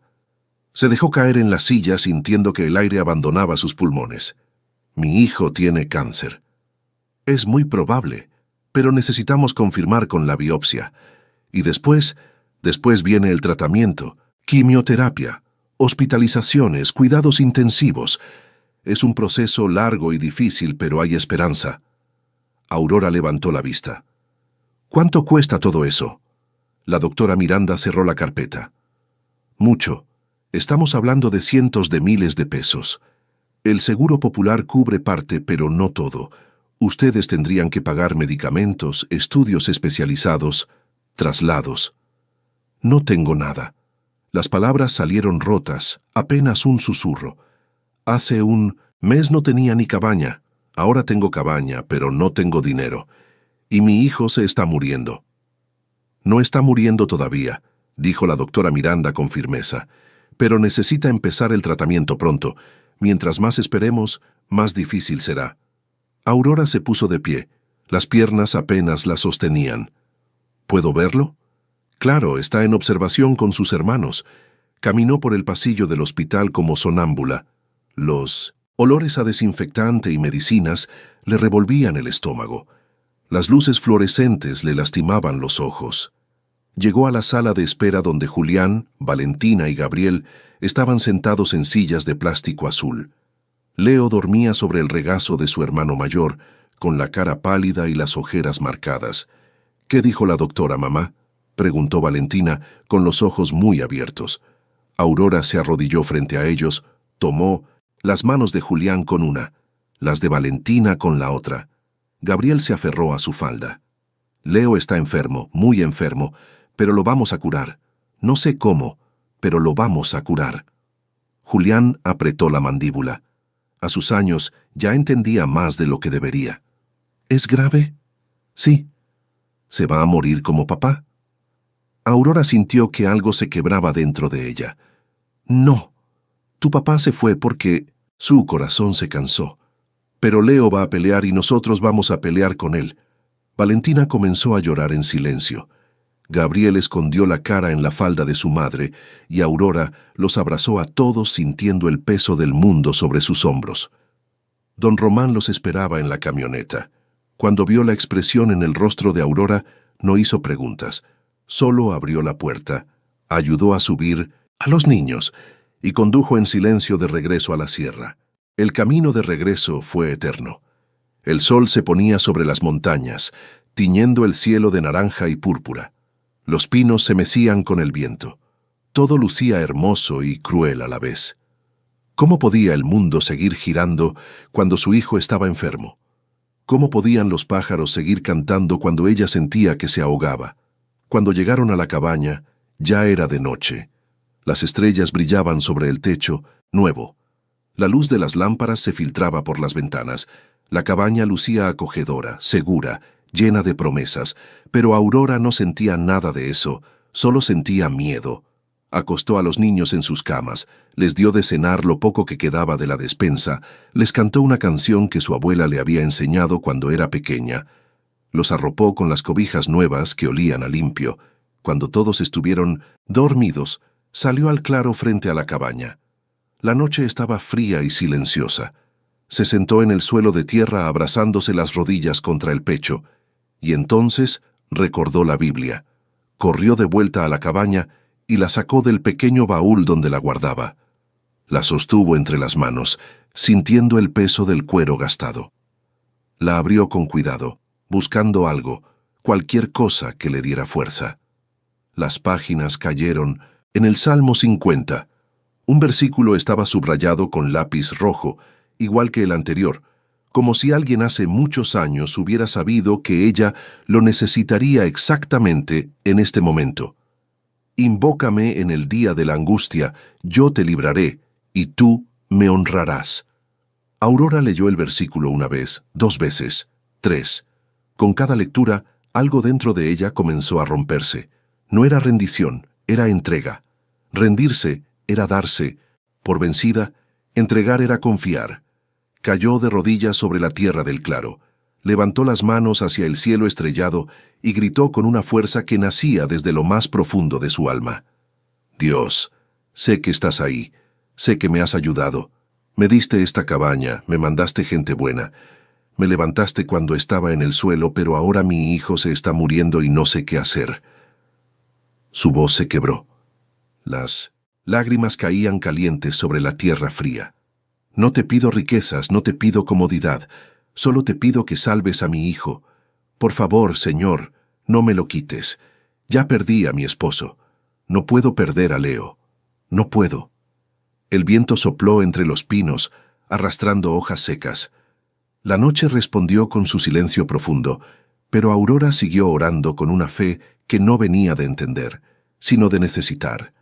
Se dejó caer en la silla sintiendo que el aire abandonaba sus pulmones. Mi hijo tiene cáncer. Es muy probable, pero necesitamos confirmar con la biopsia. Y después viene el tratamiento, quimioterapia, hospitalizaciones, cuidados intensivos. Es un proceso largo y difícil, pero hay esperanza. Aurora levantó la vista. ¿Cuánto cuesta todo eso? La doctora Miranda cerró la carpeta. Mucho. Estamos hablando de cientos de miles de pesos. El Seguro Popular cubre parte, pero no todo. Ustedes tendrían que pagar medicamentos, estudios especializados, traslados. No tengo nada. Las palabras salieron rotas, apenas un susurro. Hace un mes no tenía ni cabaña. Ahora tengo cabaña, pero no tengo dinero. Y mi hijo se está muriendo. No está muriendo todavía, dijo la doctora Miranda con firmeza, pero necesita empezar el tratamiento pronto. Mientras más esperemos, más difícil será. Aurora se puso de pie. Las piernas apenas la sostenían. ¿Puedo verlo? Claro, está en observación con sus hermanos. Caminó por el pasillo del hospital como sonámbula. Los olores a desinfectante y medicinas le revolvían el estómago. Las luces fluorescentes le lastimaban los ojos. Llegó a la sala de espera donde Julián, Valentina y Gabriel estaban sentados en sillas de plástico azul. Leo dormía sobre el regazo de su hermano mayor, con la cara pálida y las ojeras marcadas. ¿Qué dijo la doctora, mamá?, preguntó Valentina, con los ojos muy abiertos. Aurora se arrodilló frente a ellos, tomó las manos de Julián con una, las de Valentina con la otra. Gabriel se aferró a su falda. Leo está enfermo, muy enfermo, pero lo vamos a curar. No sé cómo, pero lo vamos a curar. Julián apretó la mandíbula. A sus años ya entendía más de lo que debería. ¿Es grave? Sí. ¿Se va a morir como papá? Aurora sintió que algo se quebraba dentro de ella. No. Tu papá se fue porque su corazón se cansó. Pero Leo va a pelear y nosotros vamos a pelear con él. Valentina comenzó a llorar en silencio. Gabriel escondió la cara en la falda de su madre y Aurora los abrazó a todos sintiendo el peso del mundo sobre sus hombros. Don Román los esperaba en la camioneta. Cuando vio la expresión en el rostro de Aurora, no hizo preguntas. Solo abrió la puerta, ayudó a subir a los niños y condujo en silencio de regreso a la sierra. El camino de regreso fue eterno. El sol se ponía sobre las montañas, tiñendo el cielo de naranja y púrpura. Los pinos se mecían con el viento. Todo lucía hermoso y cruel a la vez. ¿Cómo podía el mundo seguir girando cuando su hijo estaba enfermo? ¿Cómo podían los pájaros seguir cantando cuando ella sentía que se ahogaba? Cuando llegaron a la cabaña, ya era de noche. Las estrellas brillaban sobre el techo, nuevo. La luz de las lámparas se filtraba por las ventanas. La cabaña lucía acogedora, segura, llena de promesas, pero Aurora no sentía nada de eso, solo sentía miedo. Acostó a los niños en sus camas, les dio de cenar lo poco que quedaba de la despensa, les cantó una canción que su abuela le había enseñado cuando era pequeña. Los arropó con las cobijas nuevas que olían a limpio. Cuando todos estuvieron dormidos, salió al claro frente a la cabaña. La noche estaba fría y silenciosa. Se sentó en el suelo de tierra abrazándose las rodillas contra el pecho, y entonces recordó la Biblia. Corrió de vuelta a la cabaña y la sacó del pequeño baúl donde la guardaba. La sostuvo entre las manos, sintiendo el peso del cuero gastado. La abrió con cuidado, buscando algo, cualquier cosa que le diera fuerza. Las páginas cayeron en el Salmo 50. Un versículo estaba subrayado con lápiz rojo, igual que el anterior. como si alguien hace muchos años hubiera sabido que ella lo necesitaría exactamente en este momento. Invócame en el día de la angustia, yo te libraré, y tú me honrarás. Aurora leyó el versículo una vez, 2 veces, 3. Con cada lectura, algo dentro de ella comenzó a romperse. No era rendición, era entrega. Rendirse era darse. Por vencida, entregar era confiar. Cayó de rodillas sobre la tierra del claro. Levantó las manos hacia el cielo estrellado y gritó con una fuerza que nacía desde lo más profundo de su alma. Dios, sé que estás ahí, sé que me has ayudado. Me diste esta cabaña, me mandaste gente buena. Me levantaste cuando estaba en el suelo, pero ahora mi hijo se está muriendo y no sé qué hacer. Su voz se quebró. Las lágrimas caían calientes sobre la tierra fría. No te pido riquezas, no te pido comodidad, solo te pido que salves a mi hijo. Por favor, Señor, no me lo quites. Ya perdí a mi esposo. No puedo perder a Leo. No puedo. El viento sopló entre los pinos, arrastrando hojas secas. La noche respondió con su silencio profundo, pero Aurora siguió orando con una fe que no venía de entender, sino de necesitar.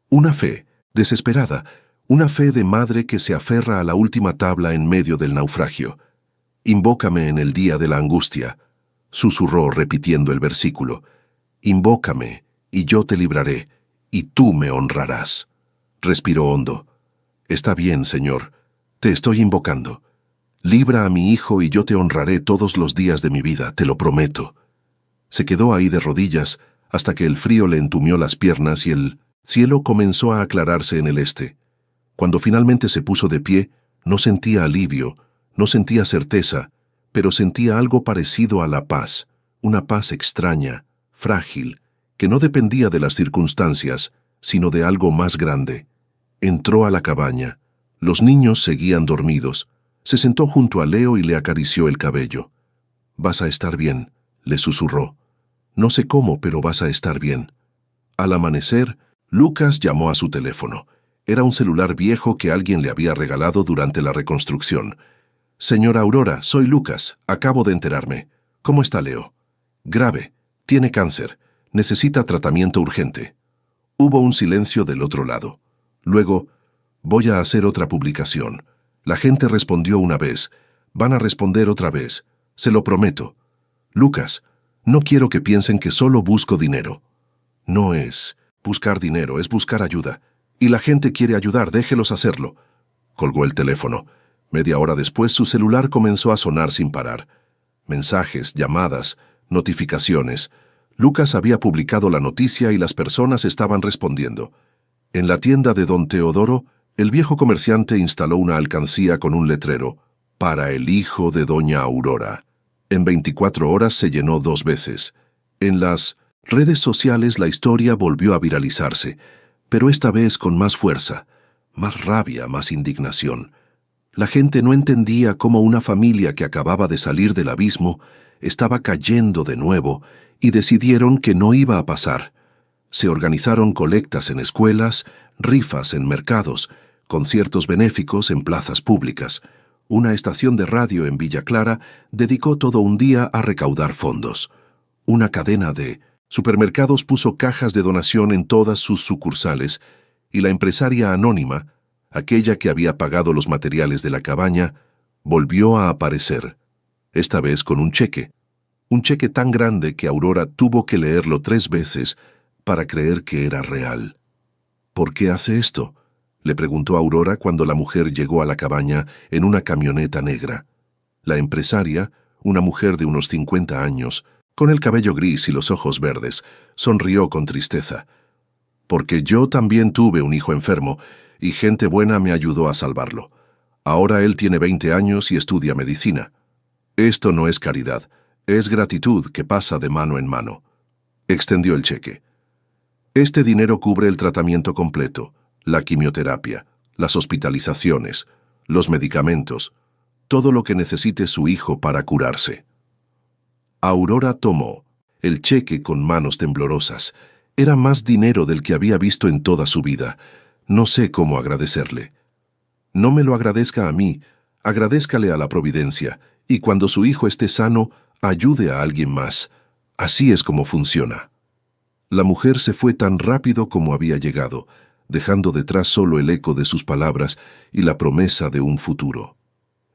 Una fe, desesperada, una fe de madre que se aferra a la última tabla en medio del naufragio. Invócame en el día de la angustia, susurró repitiendo el versículo. Invócame, y yo te libraré, y tú me honrarás. Respiró hondo. Está bien, Señor, te estoy invocando. Libra a mi hijo y yo te honraré todos los días de mi vida, te lo prometo. Se quedó ahí de rodillas hasta que el frío le entumió las piernas y el cielo comenzó a aclararse en el este. Cuando finalmente se puso de pie, no sentía alivio, no sentía certeza, pero sentía algo parecido a la paz, una paz extraña, frágil, que no dependía de las circunstancias, sino de algo más grande. Entró a la cabaña. Los niños seguían dormidos. Se sentó junto a Leo y le acarició el cabello. «Vas a estar bien», le susurró. «No sé cómo, pero vas a estar bien». Al amanecer, Lucas llamó a su teléfono. Era un celular viejo que alguien le había regalado durante la reconstrucción. «Señora Aurora, soy Lucas. Acabo de enterarme. ¿Cómo está Leo?» «Grave. Tiene cáncer. Necesita tratamiento urgente». Hubo un silencio del otro lado. Luego, «Voy a hacer otra publicación. La gente respondió una vez. Van a responder otra vez. Se lo prometo. Lucas, no quiero que piensen que solo busco dinero. No es buscar dinero, es buscar ayuda. Y la gente quiere ayudar, déjelos hacerlo». Colgó el teléfono. Media hora después su celular comenzó a sonar sin parar. Mensajes, llamadas, notificaciones. Lucas había publicado la noticia y las personas estaban respondiendo. En la tienda de don Teodoro, el viejo comerciante instaló una alcancía con un letrero, «Para el hijo de doña Aurora». En 24 horas se llenó 2 veces. En las redes sociales la historia volvió a viralizarse, pero esta vez con más fuerza, más rabia, más indignación. La gente no entendía cómo una familia que acababa de salir del abismo estaba cayendo de nuevo y decidieron que no iba a pasar. Se organizaron colectas en escuelas, rifas en mercados, conciertos benéficos en plazas públicas. Una estación de radio en Villa Clara dedicó todo un día a recaudar fondos. Una cadena de supermercados puso cajas de donación en todas sus sucursales y la empresaria anónima, aquella que había pagado los materiales de la cabaña, volvió a aparecer, esta vez con un cheque tan grande que Aurora tuvo que leerlo 3 veces para creer que era real. «¿Por qué hace esto?», le preguntó Aurora cuando la mujer llegó a la cabaña en una camioneta negra. La empresaria, una mujer de unos 50 años, con el cabello gris y los ojos verdes, sonrió con tristeza. «Porque yo también tuve un hijo enfermo y gente buena me ayudó a salvarlo. Ahora él tiene 20 años y estudia medicina. Esto no es caridad, es gratitud que pasa de mano en mano». Extendió el cheque. «Este dinero cubre el tratamiento completo, la quimioterapia, las hospitalizaciones, los medicamentos, todo lo que necesite su hijo para curarse». Aurora tomó el cheque con manos temblorosas. Era más dinero del que había visto en toda su vida. «No sé cómo agradecerle». «No me lo agradezca a mí, Agradézcale a la providencia, y cuando su hijo esté sano, ayude a alguien más. Así es como funciona. La mujer se fue tan rápido como había llegado, dejando detrás solo el eco de sus palabras y la promesa de un futuro.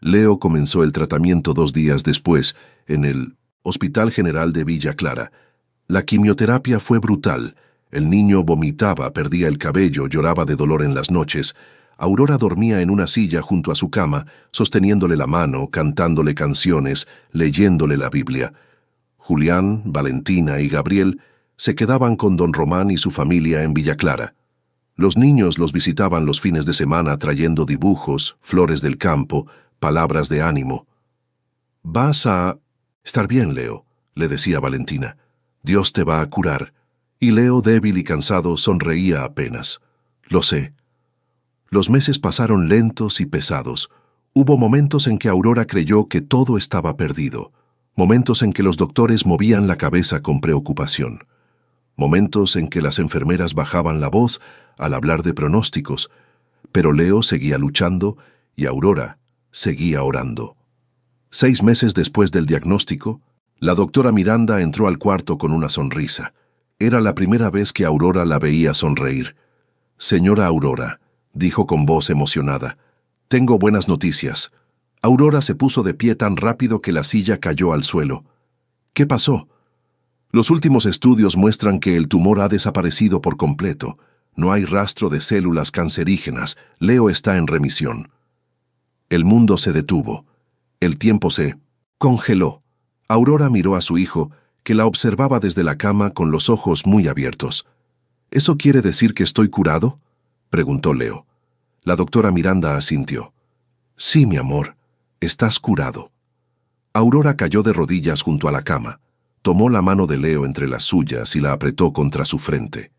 Leo comenzó el tratamiento 2 días después, en el Hospital General de Villa Clara. La quimioterapia fue brutal. El niño vomitaba, perdía el cabello, lloraba de dolor en las noches. Aurora dormía en una silla junto a su cama, sosteniéndole la mano, cantándole canciones, leyéndole la Biblia. Julián, Valentina y Gabriel se quedaban con don Román y su familia en Villa Clara. Los niños los visitaban los fines de semana trayendo dibujos, flores del campo, palabras de ánimo. «Vas a estar bien, Leo», le decía Valentina. «Dios te va a curar». Y Leo, débil y cansado, sonreía apenas. «Lo sé». Los meses pasaron lentos y pesados. Hubo momentos en que Aurora creyó que todo estaba perdido. Momentos en que los doctores movían la cabeza con preocupación. Momentos en que las enfermeras bajaban la voz al hablar de pronósticos. Pero Leo seguía luchando y Aurora seguía orando. 6 meses después del diagnóstico, la doctora Miranda entró al cuarto con una sonrisa. Era la primera vez que Aurora la veía sonreír. «Señora Aurora», dijo con voz emocionada, «tengo buenas noticias». Aurora se puso de pie tan rápido que la silla cayó al suelo. «¿Qué pasó?» «Los últimos estudios muestran que el tumor ha desaparecido por completo. No hay rastro de células cancerígenas. Leo está en remisión». El mundo se detuvo. El tiempo se congeló. Aurora miró a su hijo, que la observaba desde la cama con los ojos muy abiertos. «¿Eso quiere decir que estoy curado?», preguntó Leo. La doctora Miranda asintió. «Sí, mi amor, estás curado». Aurora cayó de rodillas junto a la cama. Tomó la mano de Leo entre las suyas y la apretó contra su frente.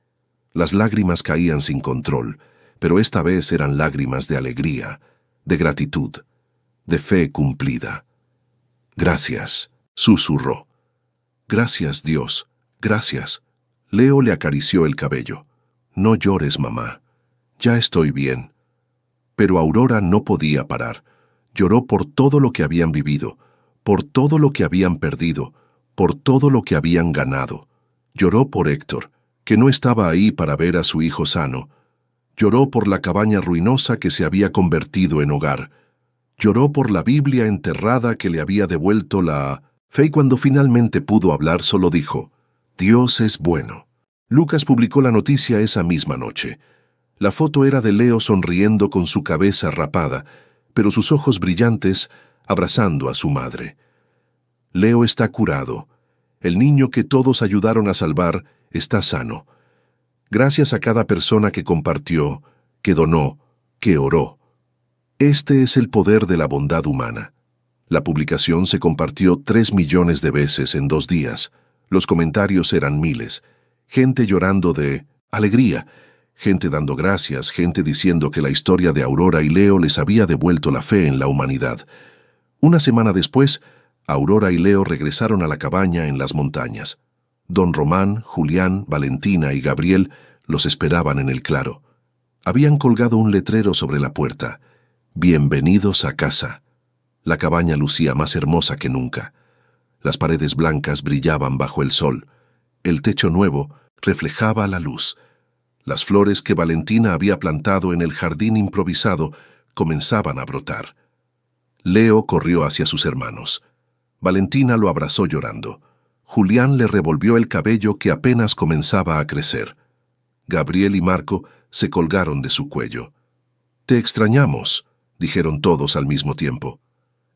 Las lágrimas caían sin control, pero esta vez eran lágrimas de alegría, de gratitud, de fe cumplida. «Gracias», susurró. «Gracias, Dios, gracias». Leo le acarició el cabello. «No llores, mamá. Ya estoy bien». Pero Aurora no podía parar. Lloró por todo lo que habían vivido, por todo lo que habían perdido, por todo lo que habían ganado. Lloró por Héctor, que no estaba ahí para ver a su hijo sano. Lloró por la cabaña ruinosa que se había convertido en hogar. Lloró por la Biblia enterrada que le había devuelto la fe, y cuando finalmente pudo hablar solo dijo: «Dios es bueno». Lucas publicó la noticia esa misma noche. La foto era de Leo sonriendo con su cabeza rapada, pero sus ojos brillantes abrazando a su madre. Leo está curado. El niño que todos ayudaron a salvar está sano. Gracias a cada persona que compartió, que donó, que oró. Este es el poder de la bondad humana. La publicación se compartió 3 millones de veces en 2 días. Los comentarios eran miles. Gente llorando de alegría, gente dando gracias, gente diciendo que la historia de Aurora y Leo les había devuelto la fe en la humanidad. Una semana después, Aurora y Leo regresaron a la cabaña en las montañas. Don Román, Julián, Valentina y Gabriel los esperaban en el claro. Habían colgado un letrero sobre la puerta: «Bienvenidos a casa». La cabaña lucía más hermosa que nunca. Las paredes blancas brillaban bajo el sol. El techo nuevo reflejaba la luz. Las flores que Valentina había plantado en el jardín improvisado comenzaban a brotar. Leo corrió hacia sus hermanos. Valentina lo abrazó llorando. Julián le revolvió el cabello que apenas comenzaba a crecer. Gabriel y Marco se colgaron de su cuello. «Te extrañamos», dijeron todos al mismo tiempo.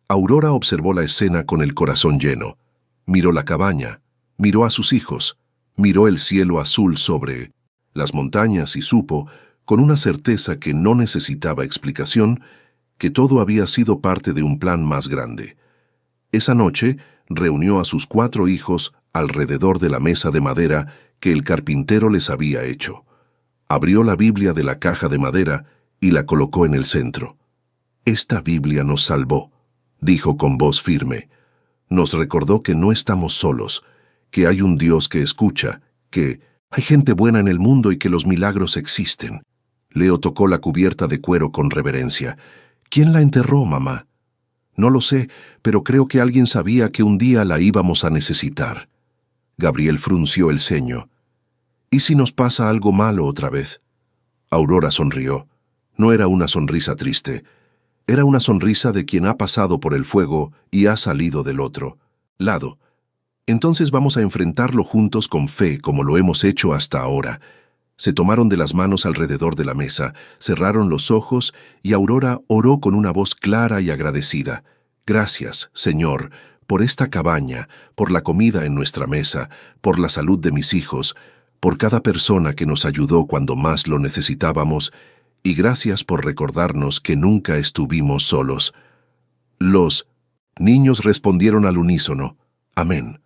Aurora observó la escena con el corazón lleno. Miró la cabaña, miró a sus hijos, miró el cielo azul sobre las montañas y supo, con una certeza que no necesitaba explicación, que todo había sido parte de un plan más grande. Esa noche reunió a sus 4 hijos alrededor de la mesa de madera que el carpintero les había hecho. Abrió la Biblia de la caja de madera y la colocó en el centro. «Esta Biblia nos salvó», dijo con voz firme. «Nos recordó que no estamos solos, que hay un Dios que escucha, que hay gente buena en el mundo y que los milagros existen». Leo tocó la cubierta de cuero con reverencia. «¿Quién la enterró, mamá?», No lo sé, pero creo que alguien sabía que un día la íbamos a necesitar. Gabriel frunció el ceño. ¿Y si nos pasa algo malo otra vez? Aurora sonrió. No era una sonrisa triste. Era una sonrisa de quien ha pasado por el fuego y ha salido del otro lado. Entonces vamos a enfrentarlo juntos con fe como lo hemos hecho hasta ahora. Se tomaron de las manos alrededor de la mesa, cerraron los ojos y Aurora oró con una voz clara y agradecida. Gracias, Señor, por esta cabaña, por la comida en nuestra mesa, por la salud de mis hijos, por cada persona que nos ayudó cuando más lo necesitábamos, y gracias por recordarnos que nunca estuvimos solos. Los niños respondieron al unísono. Amén.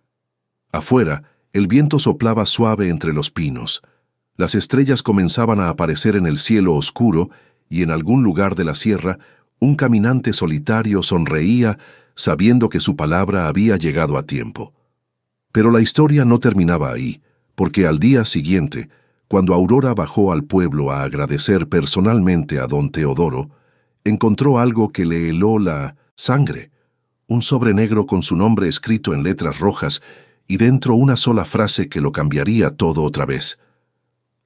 Afuera, el viento soplaba suave entre los pinos. Las estrellas comenzaban a aparecer en el cielo oscuro y en algún lugar de la sierra, un caminante solitario sonreía sabiendo que su palabra había llegado a tiempo. Pero la historia no terminaba ahí, porque al día siguiente, cuando Aurora bajó al pueblo a agradecer personalmente a don Teodoro, encontró algo que le heló la sangre, un sobre negro con su nombre escrito en letras rojas y dentro una sola frase que lo cambiaría todo otra vez.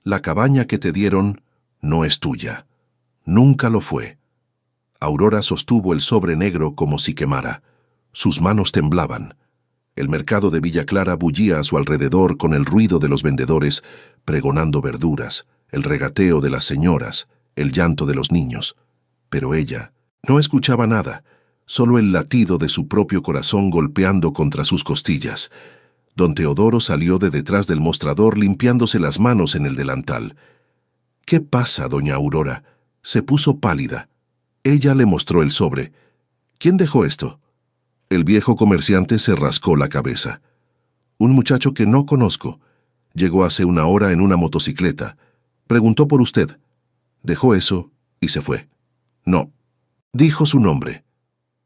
La cabaña que te dieron no es tuya. Nunca lo fue. Aurora sostuvo el sobre negro como si quemara. Sus manos temblaban. El mercado de Villa Clara bullía a su alrededor con el ruido de los vendedores, pregonando verduras, el regateo de las señoras, el llanto de los niños. Pero ella no escuchaba nada, solo el latido de su propio corazón golpeando contra sus costillas. Don Teodoro salió de detrás del mostrador limpiándose las manos en el delantal. —¿Qué pasa, doña Aurora? Se puso pálida. Ella le mostró el sobre. —¿Quién dejó esto? El viejo comerciante se rascó la cabeza. —Un muchacho que no conozco. Llegó hace una hora en una motocicleta. Preguntó por usted. Dejó eso y se fue. No. Dijo su nombre.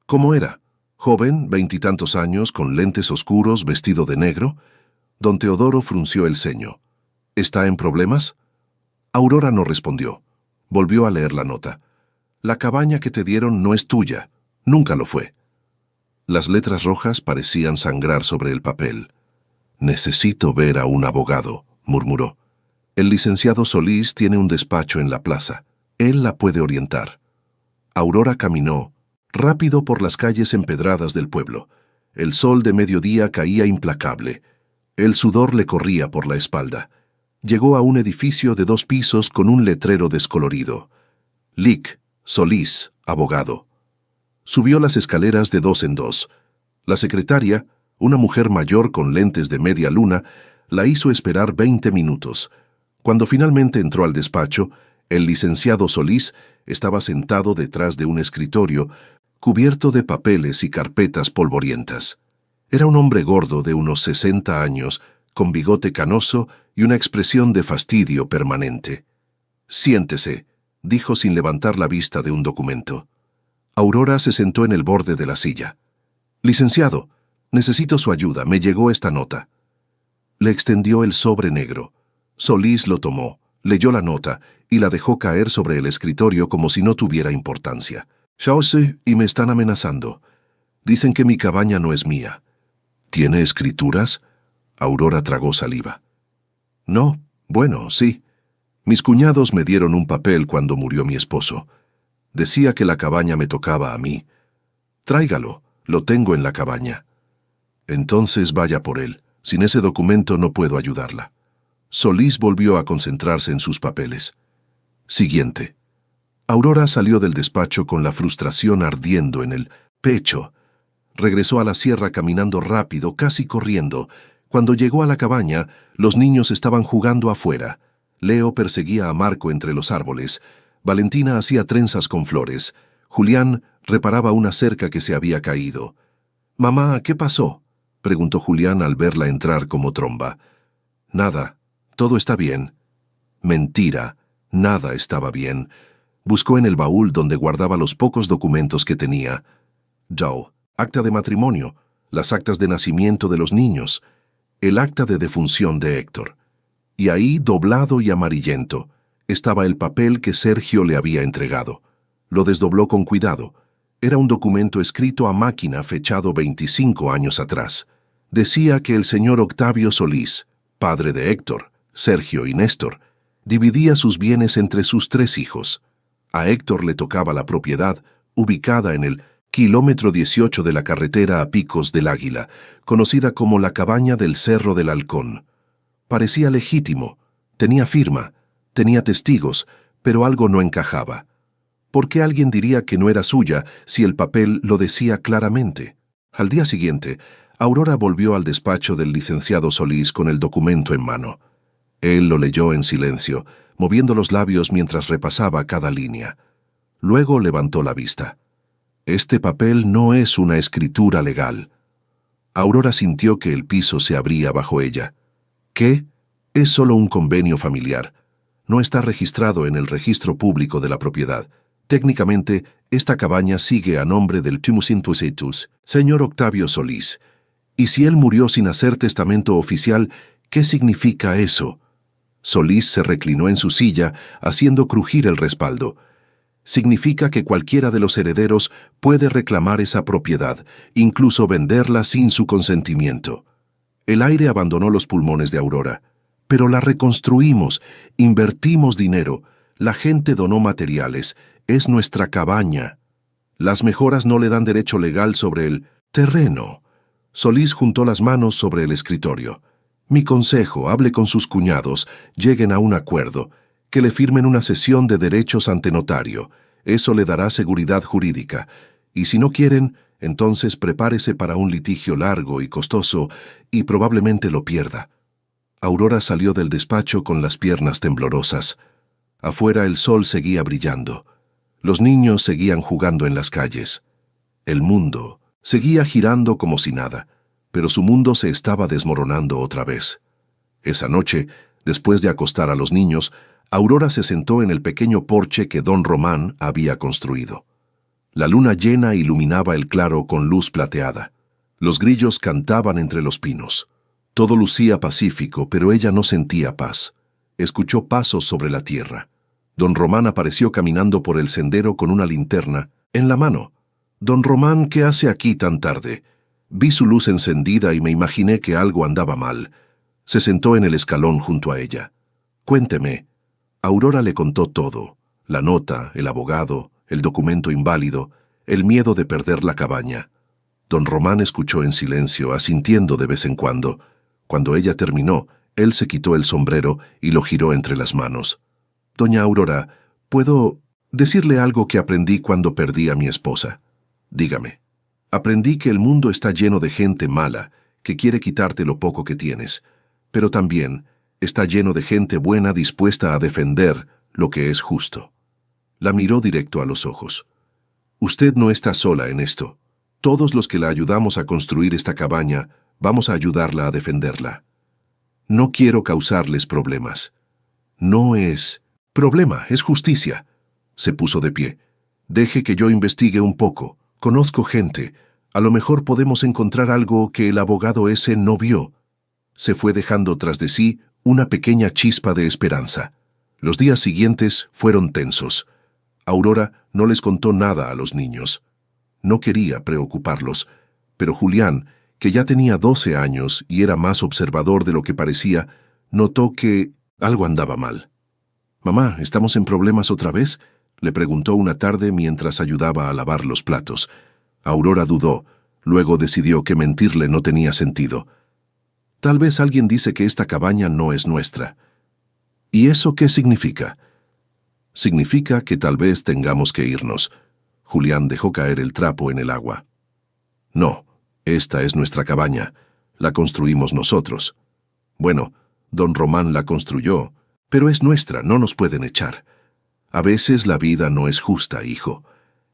¿Cómo era? Joven, 20 y tantos años, con lentes oscuros, vestido de negro. Don Teodoro frunció el ceño. ¿Está en problemas? Aurora no respondió. Volvió a leer la nota. La cabaña que te dieron no es tuya. Nunca lo fue. Las letras rojas parecían sangrar sobre el papel. Necesito ver a un abogado, murmuró. El licenciado Solís tiene un despacho en la plaza. Él la puede orientar. Aurora caminó rápido por las calles empedradas del pueblo. El sol de mediodía caía implacable. El sudor le corría por la espalda. Llegó a un edificio de 2 pisos con un letrero descolorido. Lic, Solís, abogado. Subió las escaleras de 2 en 2. La secretaria, una mujer mayor con lentes de media luna, la hizo esperar 20 minutos. Cuando finalmente entró al despacho, el licenciado Solís estaba sentado detrás de un escritorio, cubierto de papeles y carpetas polvorientas. Era un hombre gordo de unos 60 años, con bigote canoso y una expresión de fastidio permanente. «Siéntese», dijo sin levantar la vista de un documento. Aurora se sentó en el borde de la silla. «Licenciado, necesito su ayuda, me llegó esta nota». Le extendió el sobre negro. Solís lo tomó, leyó la nota y la dejó caer sobre el escritorio como si no tuviera importancia. «Ya sé, y me están amenazando. Dicen que mi cabaña no es mía». «¿Tiene escrituras?» Aurora tragó saliva. «No, bueno, sí. Mis cuñados me dieron un papel cuando murió mi esposo. Decía que la cabaña me tocaba a mí. Tráigalo, lo tengo en la cabaña». «Entonces vaya por él. Sin ese documento no puedo ayudarla». Solís volvió a concentrarse en sus papeles. Siguiente. Aurora salió del despacho con la frustración ardiendo en el pecho. Regresó a la sierra caminando rápido, casi corriendo. Cuando llegó a la cabaña, los niños estaban jugando afuera. Leo perseguía a Marco entre los árboles. Valentina hacía trenzas con flores. Julián reparaba una cerca que se había caído. «Mamá, ¿qué pasó?», preguntó Julián al verla entrar como tromba. «Nada, todo está bien». Mentira, nada estaba bien. Buscó en el baúl donde guardaba los pocos documentos que tenía. Joe, acta de matrimonio, las actas de nacimiento de los niños, el acta de defunción de Héctor. Y ahí, doblado y amarillento, estaba el papel que Sergio le había entregado. Lo desdobló con cuidado. Era un documento escrito a máquina fechado 25 años atrás. Decía que el señor Octavio Solís, padre de Héctor, Sergio y Néstor, dividía sus bienes entre sus 3 hijos. A Héctor le tocaba la propiedad, ubicada en el kilómetro 18 de la carretera a Picos del Águila, conocida como la Cabaña del Cerro del Halcón. Parecía legítimo, tenía firma, tenía testigos, pero algo no encajaba. ¿Por qué alguien diría que no era suya si el papel lo decía claramente? Al día siguiente, Aurora volvió al despacho del licenciado Solís con el documento en mano. Él lo leyó en silencio, moviendo los labios mientras repasaba cada línea. Luego levantó la vista. Este papel no es una escritura legal. Aurora sintió que el piso se abría bajo ella. ¿Qué? Es solo un convenio familiar. No está registrado en el registro público de la propiedad. Técnicamente, esta cabaña sigue a nombre del Tumusintusetus, señor Octavio Solís. Y si él murió sin hacer testamento oficial, ¿qué significa eso? Solís se reclinó en su silla, haciendo crujir el respaldo. Significa que cualquiera de los herederos puede reclamar esa propiedad, incluso venderla sin su consentimiento. El aire abandonó los pulmones de Aurora. Pero la reconstruimos, invertimos dinero, la gente donó materiales, es nuestra cabaña. Las mejoras no le dan derecho legal sobre el terreno. Solís juntó las manos sobre el escritorio. Mi consejo, hable con sus cuñados, lleguen a un acuerdo, que le firmen una cesión de derechos ante notario. Eso le dará seguridad jurídica. Y si no quieren, entonces prepárese para un litigio largo y costoso, y probablemente lo pierda. Aurora salió del despacho con las piernas temblorosas. Afuera el sol seguía brillando. Los niños seguían jugando en las calles. El mundo seguía girando como si nada, pero su mundo se estaba desmoronando otra vez. Esa noche, después de acostar a los niños, Aurora se sentó en el pequeño porche que don Román había construido. La luna llena iluminaba el claro con luz plateada. Los grillos cantaban entre los pinos. Todo lucía pacífico, pero ella no sentía paz. Escuchó pasos sobre la tierra. Don Román apareció caminando por el sendero con una linterna en la mano. «Don Román, ¿qué hace aquí tan tarde?» Vi su luz encendida y me imaginé que algo andaba mal. Se sentó en el escalón junto a ella. «Cuénteme». Aurora le contó todo. La nota, el abogado, el documento inválido, el miedo de perder la cabaña. Don Román escuchó en silencio, asintiendo de vez en cuando. Cuando ella terminó, él se quitó el sombrero y lo giró entre las manos. «Doña Aurora, ¿puedo decirle algo que aprendí cuando perdí a mi esposa?» «Dígame». «Aprendí que el mundo está lleno de gente mala, que quiere quitarte lo poco que tienes, pero también está lleno de gente buena dispuesta a defender lo que es justo». La miró directo a los ojos. «Usted no está sola en esto. Todos los que la ayudamos a construir esta cabaña, vamos a ayudarla a defenderla. No quiero causarles problemas». «No es problema, es justicia». Se puso de pie. «Deje que yo investigue un poco. Conozco gente. A lo mejor podemos encontrar algo que el abogado ese no vio». Se fue dejando tras de sí una pequeña chispa de esperanza. Los días siguientes fueron tensos. Aurora no les contó nada a los niños. No quería preocuparlos, pero Julián, que ya tenía 12 años y era más observador de lo que parecía, notó que algo andaba mal. «Mamá, ¿estamos en problemas otra vez?», le preguntó una tarde mientras ayudaba a lavar los platos. Aurora dudó, luego decidió que mentirle no tenía sentido. «Tal vez alguien dice que esta cabaña no es nuestra». «¿Y eso qué significa?» «Significa que tal vez tengamos que irnos». Julián dejó caer el trapo en el agua. «No, esta es nuestra cabaña. La construimos nosotros». «Bueno, don Román la construyó, pero es nuestra, no nos pueden echar. A veces la vida no es justa, hijo.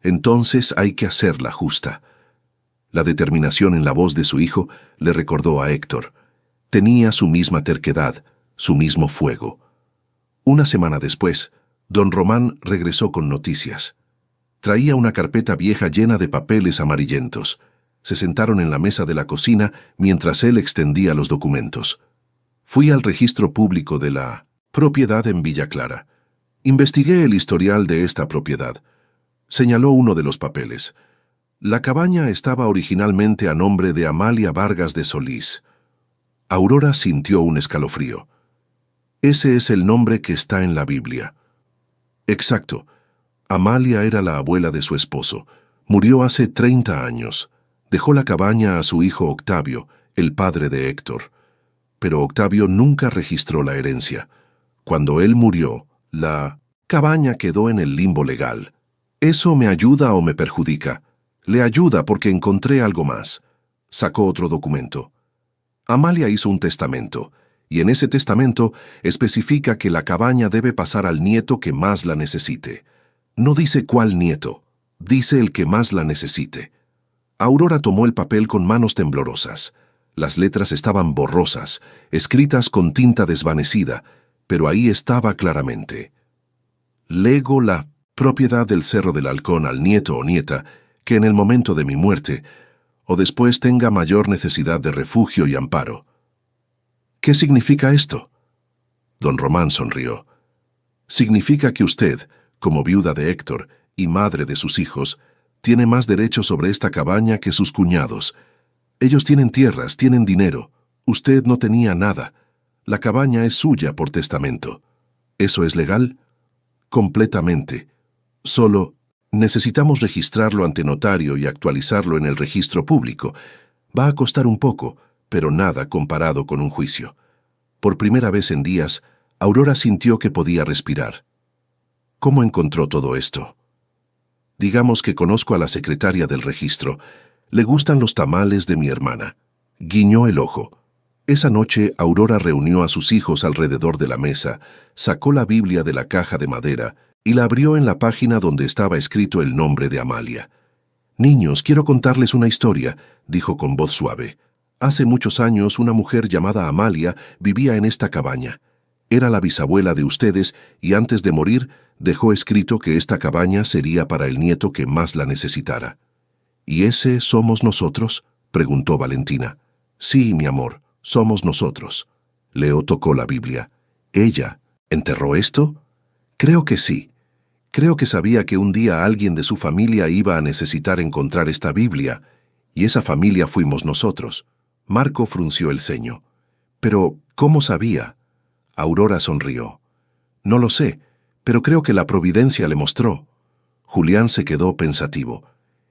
Entonces hay que hacerla justa». La determinación en la voz de su hijo le recordó a Héctor. Tenía su misma terquedad, su mismo fuego. Una semana después, don Román regresó con noticias. Traía una carpeta vieja llena de papeles amarillentos. Se sentaron en la mesa de la cocina mientras él extendía los documentos. «Fui al registro público de la propiedad en Villa Clara. Investigué el historial de esta propiedad». Señaló uno de los papeles. La cabaña estaba originalmente a nombre de Amalia Vargas de Solís. Aurora sintió un escalofrío. Ese es el nombre que está en la Biblia. Exacto. Amalia era la abuela de su esposo. Murió hace 30 años. Dejó la cabaña a su hijo Octavio, el padre de Héctor. Pero Octavio nunca registró la herencia. Cuando él murió, la cabaña quedó en el limbo legal. ¿Eso me ayuda o me perjudica? Le ayuda porque encontré algo más. Sacó otro documento. Amalia hizo un testamento, y en ese testamento especifica que la cabaña debe pasar al nieto que más la necesite. No dice cuál nieto, dice el que más la necesite. Aurora tomó el papel con manos temblorosas. Las letras estaban borrosas, escritas con tinta desvanecida, pero ahí estaba claramente. Lego la propiedad del Cerro del Halcón al nieto o nieta que en el momento de mi muerte o después tenga mayor necesidad de refugio y amparo. ¿Qué significa esto? Don Román sonrió. Significa que usted, como viuda de Héctor y madre de sus hijos, tiene más derecho sobre esta cabaña que sus cuñados. Ellos tienen tierras, tienen dinero. Usted no tenía nada. La cabaña es suya por testamento. ¿Eso es legal? Completamente. Solo necesitamos registrarlo ante notario y actualizarlo en el registro público. Va a costar un poco, pero nada comparado con un juicio. Por primera vez en días, Aurora sintió que podía respirar. ¿Cómo encontró todo esto? Digamos que conozco a la secretaria del registro. Le gustan los tamales de mi hermana. Guiñó el ojo. Esa noche, Aurora reunió a sus hijos alrededor de la mesa, sacó la Biblia de la caja de madera y la abrió en la página donde estaba escrito el nombre de Amalia. «Niños, quiero contarles una historia», dijo con voz suave. «Hace muchos años una mujer llamada Amalia vivía en esta cabaña. Era la bisabuela de ustedes y antes de morir dejó escrito que esta cabaña sería para el nieto que más la necesitara». «¿Y ese somos nosotros?», preguntó Valentina. «Sí, mi amor, somos nosotros». Leo tocó la Biblia. «¿Ella enterró esto?» «Creo que sí. Creo que sabía que un día alguien de su familia iba a necesitar encontrar esta Biblia, y esa familia fuimos nosotros». Marco frunció el ceño. «Pero, ¿cómo sabía?» Aurora sonrió. «No lo sé, pero creo que la providencia le mostró». Julián se quedó pensativo.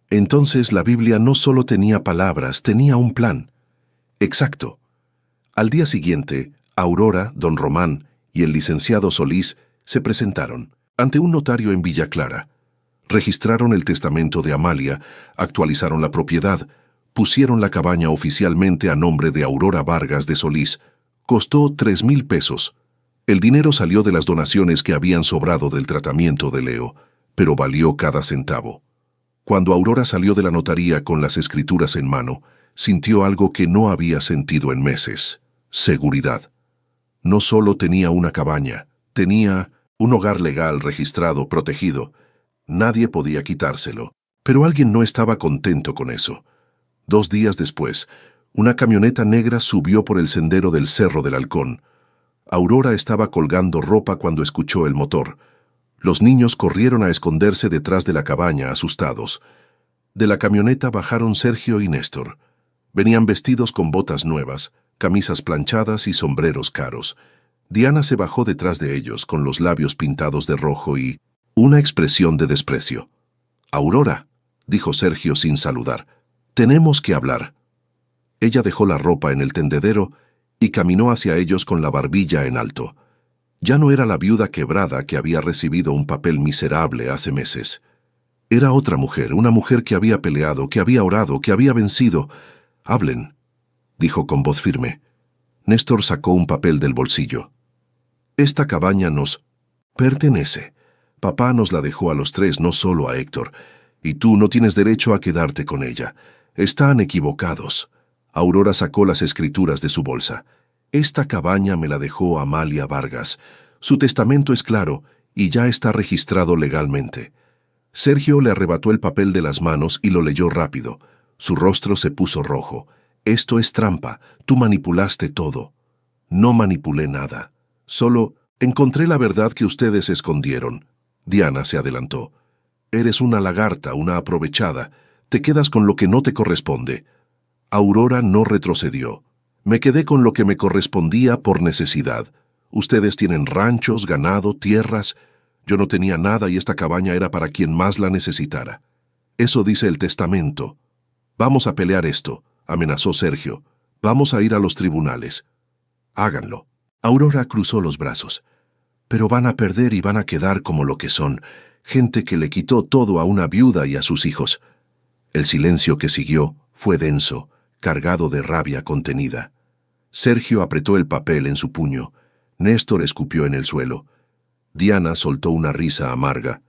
Entonces la Biblia no solo tenía palabras, tenía un plan. Exacto. Al día siguiente, Aurora, don Román y el licenciado Solís se presentaron ante un notario en Villa Clara. Registraron el testamento de Amalia, actualizaron la propiedad, pusieron la cabaña oficialmente a nombre de Aurora Vargas de Solís. Costó 3,000 pesos. El dinero salió de las donaciones que habían sobrado del tratamiento de Leo, pero valió cada centavo. Cuando Aurora salió de la notaría con las escrituras en mano, sintió algo que no había sentido en meses: seguridad. No solo tenía una cabaña, tenía un hogar legal, registrado, protegido. Nadie podía quitárselo, pero alguien no estaba contento con eso. 2 días después, una camioneta negra subió por el sendero del Cerro del Halcón. Aurora estaba colgando ropa cuando escuchó el motor. Los niños corrieron a esconderse detrás de la cabaña, asustados. De la camioneta bajaron Sergio y Néstor. Venían vestidos con botas nuevas, camisas planchadas y sombreros caros. Diana se bajó detrás de ellos, con los labios pintados de rojo y una expresión de desprecio. «Aurora», dijo Sergio sin saludar, «tenemos que hablar». Ella dejó la ropa en el tendedero y caminó hacia ellos con la barbilla en alto. Ya no era la viuda quebrada que había recibido un papel miserable hace meses. Era otra mujer, una mujer que había peleado, que había orado, que había vencido. «Hablen», dijo con voz firme. Néstor sacó un papel del bolsillo. «Esta cabaña nos pertenece. Papá nos la dejó a los 3, no solo a Héctor. Y tú no tienes derecho a quedarte con ella. Están equivocados». Aurora sacó las escrituras de su bolsa. «Esta cabaña me la dejó Amalia Vargas. Su testamento es claro y ya está registrado legalmente». Sergio le arrebató el papel de las manos y lo leyó rápido. Su rostro se puso rojo. «Esto es trampa. Tú manipulaste todo». «No manipulé nada. Solo encontré la verdad que ustedes escondieron». Diana se adelantó. «Eres una lagarta, una aprovechada. Te quedas con lo que no te corresponde. Aurora no retrocedió. Me quedé con lo que me correspondía por necesidad. Ustedes tienen ranchos, ganado, tierras. Yo no tenía nada y esta cabaña era para quien más la necesitara. Eso dice el testamento. Vamos a pelear esto, amenazó Sergio. Vamos a ir a los tribunales. Háganlo. Aurora cruzó los brazos. Pero van a perder y van a quedar como lo que son, gente que le quitó todo a una viuda y a sus hijos. El silencio que siguió fue denso, cargado de rabia contenida. Sergio apretó el papel en su puño. Néstor escupió en el suelo. Diana soltó una risa amarga.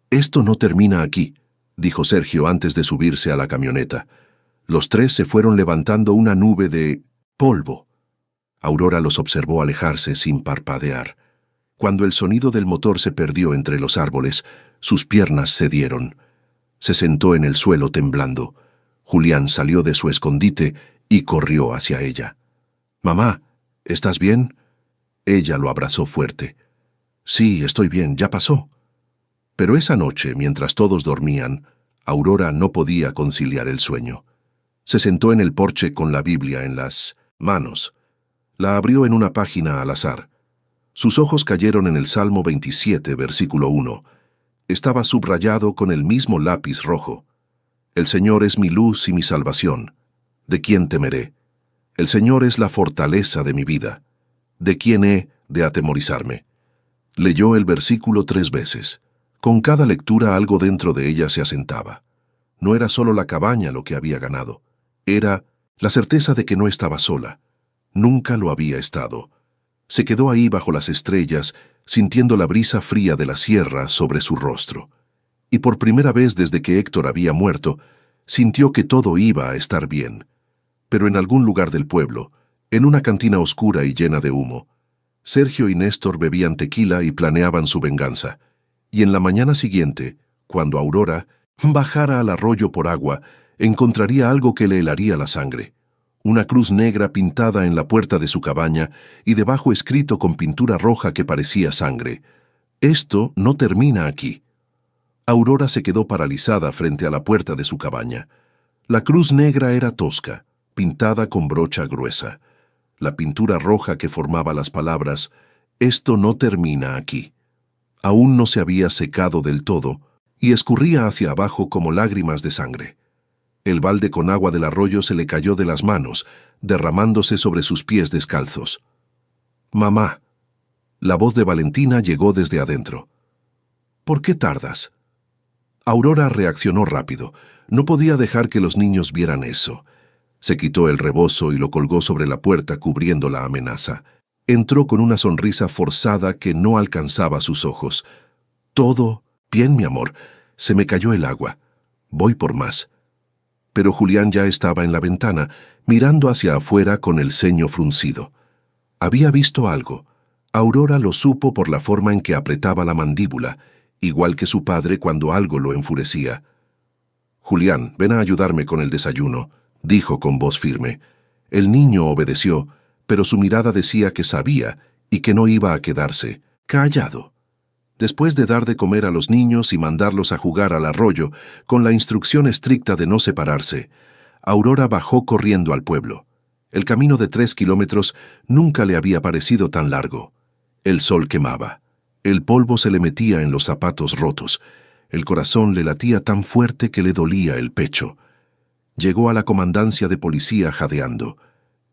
«Esto no termina aquí», dijo Sergio antes de subirse a la camioneta. Los tres se fueron levantando una nube de polvo. Aurora los observó alejarse sin parpadear. Cuando el sonido del motor se perdió entre los árboles, sus piernas cedieron. Se sentó en el suelo temblando. Julián salió de su escondite y corrió hacia ella. «Mamá, ¿estás bien?» Ella lo abrazó fuerte. «Sí, estoy bien, ya pasó». Pero esa noche, mientras todos dormían, Aurora no podía conciliar el sueño. Se sentó en el porche con la Biblia en las manos. La abrió en una página al azar. Sus ojos cayeron en el Salmo 27, versículo 1. Estaba subrayado con el mismo lápiz rojo. «El Señor es mi luz y mi salvación. ¿De quién temeré? El Señor es la fortaleza de mi vida. ¿De quién he de atemorizarme?» Leyó el versículo 3 veces. Con cada lectura algo dentro de ella se asentaba. No era solo la cabaña lo que había ganado. Era la certeza de que no estaba sola. Nunca lo había estado. Se quedó ahí bajo las estrellas, sintiendo la brisa fría de la sierra sobre su rostro. Y por primera vez desde que Héctor había muerto, sintió que todo iba a estar bien. Pero en algún lugar del pueblo, en una cantina oscura y llena de humo, Sergio y Néstor bebían tequila y planeaban su venganza. Y en la mañana siguiente, cuando Aurora bajara al arroyo por agua, encontraría algo que le helaría la sangre. Una cruz negra pintada en la puerta de su cabaña y debajo escrito con pintura roja que parecía sangre. «Esto no termina aquí». Aurora se quedó paralizada frente a la puerta de su cabaña. La cruz negra era tosca, pintada con brocha gruesa. La pintura roja que formaba las palabras «Esto no termina aquí» aún no se había secado del todo y escurría hacia abajo como lágrimas de sangre. El balde con agua del arroyo se le cayó de las manos, derramándose sobre sus pies descalzos. «Mamá». La voz de Valentina llegó desde adentro. «¿Por qué tardas?» Aurora reaccionó rápido. No podía dejar que los niños vieran eso. Se quitó el rebozo y lo colgó sobre la puerta cubriendo la amenaza. Entró con una sonrisa forzada que no alcanzaba sus ojos. «Todo bien, mi amor. Se me cayó el agua. Voy por más». Pero Julián ya estaba en la ventana, mirando hacia afuera con el ceño fruncido. Había visto algo. Aurora lo supo por la forma en que apretaba la mandíbula, igual que su padre cuando algo lo enfurecía. «Julián, ven a ayudarme con el desayuno», dijo con voz firme. El niño obedeció, pero su mirada decía que sabía y que no iba a quedarse callado. Después de dar de comer a los niños y mandarlos a jugar al arroyo, con la instrucción estricta de no separarse, Aurora bajó corriendo al pueblo. El camino de 3 kilómetros nunca le había parecido tan largo. El sol quemaba. El polvo se le metía en los zapatos rotos. El corazón le latía tan fuerte que le dolía el pecho. Llegó a la comandancia de policía jadeando.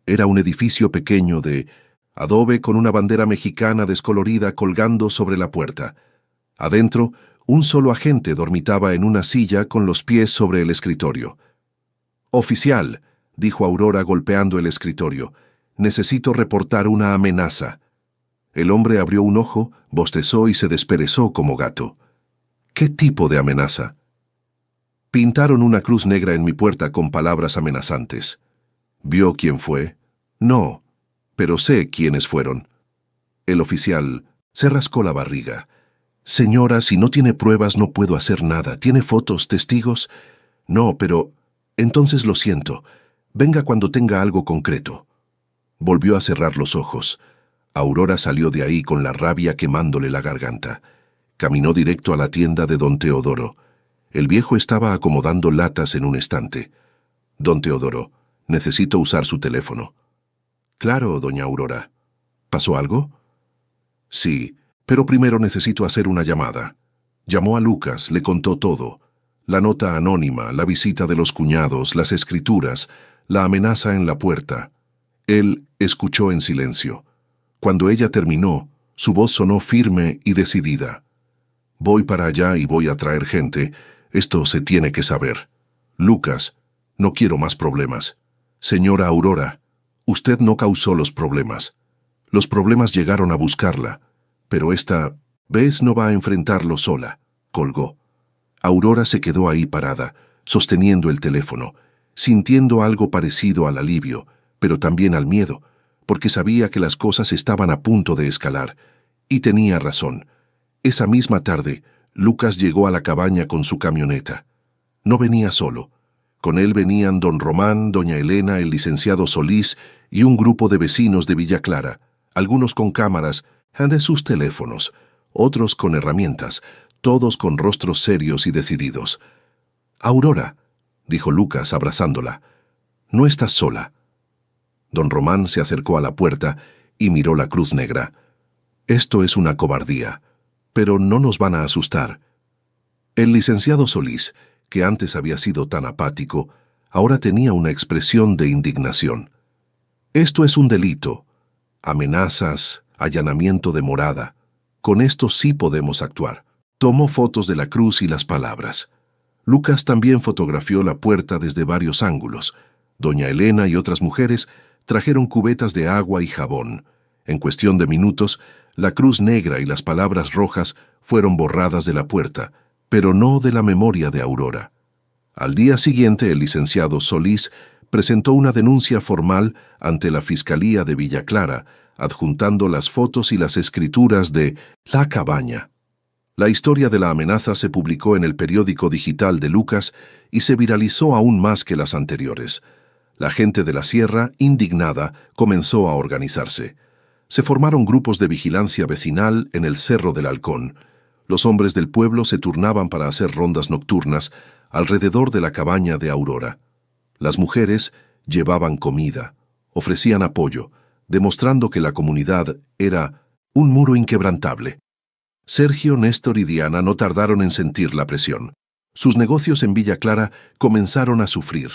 Era un edificio pequeño de adobe con una bandera mexicana descolorida colgando sobre la puerta. Adentro, un solo agente dormitaba en una silla con los pies sobre el escritorio. «Oficial», dijo Aurora golpeando el escritorio, «necesito reportar una amenaza». El hombre abrió un ojo, bostezó y se desperezó como gato. «¿Qué tipo de amenaza?» «Pintaron una cruz negra en mi puerta con palabras amenazantes». «¿Vio quién fue?» «No, pero sé quiénes fueron». El oficial se rascó la barriga. «Señora, si no tiene pruebas no puedo hacer nada. ¿Tiene fotos, testigos?» «No, pero...» «Entonces lo siento. Venga cuando tenga algo concreto». Volvió a cerrar los ojos. Aurora salió de ahí con la rabia quemándole la garganta. Caminó directo a la tienda de don Teodoro. El viejo estaba acomodando latas en un estante. Don Teodoro, necesito usar su teléfono. Claro, doña Aurora. ¿Pasó algo? Sí, pero primero necesito hacer una llamada. Llamó a Lucas, le contó todo. La nota anónima, la visita de los cuñados, las escrituras, la amenaza en la puerta. Él escuchó en silencio. Cuando ella terminó, su voz sonó firme y decidida. Voy para allá y voy a traer gente. Esto se tiene que saber. Lucas, no quiero más problemas. Señora Aurora, usted no causó los problemas. Los problemas llegaron a buscarla, pero esta vez no va a enfrentarlo sola. Colgó. Aurora se quedó ahí parada, sosteniendo el teléfono, sintiendo algo parecido al alivio, pero también al miedo, porque sabía que las cosas estaban a punto de escalar. Y tenía razón. Esa misma tarde, Lucas llegó a la cabaña con su camioneta. No venía solo. Con él venían don Román, doña Elena, el licenciado Solís y un grupo de vecinos de Villa Clara, algunos con cámaras de sus teléfonos, otros con herramientas, todos con rostros serios y decididos. «Aurora», dijo Lucas abrazándola, «no estás sola». Don Román se acercó a la puerta y miró la cruz negra. «Esto es una cobardía, pero no nos van a asustar». El licenciado Solís, que antes había sido tan apático, ahora tenía una expresión de indignación. «Esto es un delito. Amenazas, allanamiento de morada. Con esto sí podemos actuar». Tomó fotos de la cruz y las palabras. Lucas también fotografió la puerta desde varios ángulos. Doña Elena y otras mujeres trajeron cubetas de agua y jabón. En cuestión de minutos, la cruz negra y las palabras rojas fueron borradas de la puerta, pero no de la memoria de Aurora. Al día siguiente, el licenciado Solís presentó una denuncia formal ante la Fiscalía de Villa Clara, adjuntando las fotos y las escrituras de La Cabaña. La historia de la amenaza se publicó en el periódico digital de Lucas y se viralizó aún más que las anteriores. La gente de la sierra, indignada, comenzó a organizarse. Se formaron grupos de vigilancia vecinal en el Cerro del Halcón. Los hombres del pueblo se turnaban para hacer rondas nocturnas alrededor de la cabaña de Aurora. Las mujeres llevaban comida, ofrecían apoyo, demostrando que la comunidad era un muro inquebrantable. Sergio, Néstor y Diana no tardaron en sentir la presión. Sus negocios en Villa Clara comenzaron a sufrir.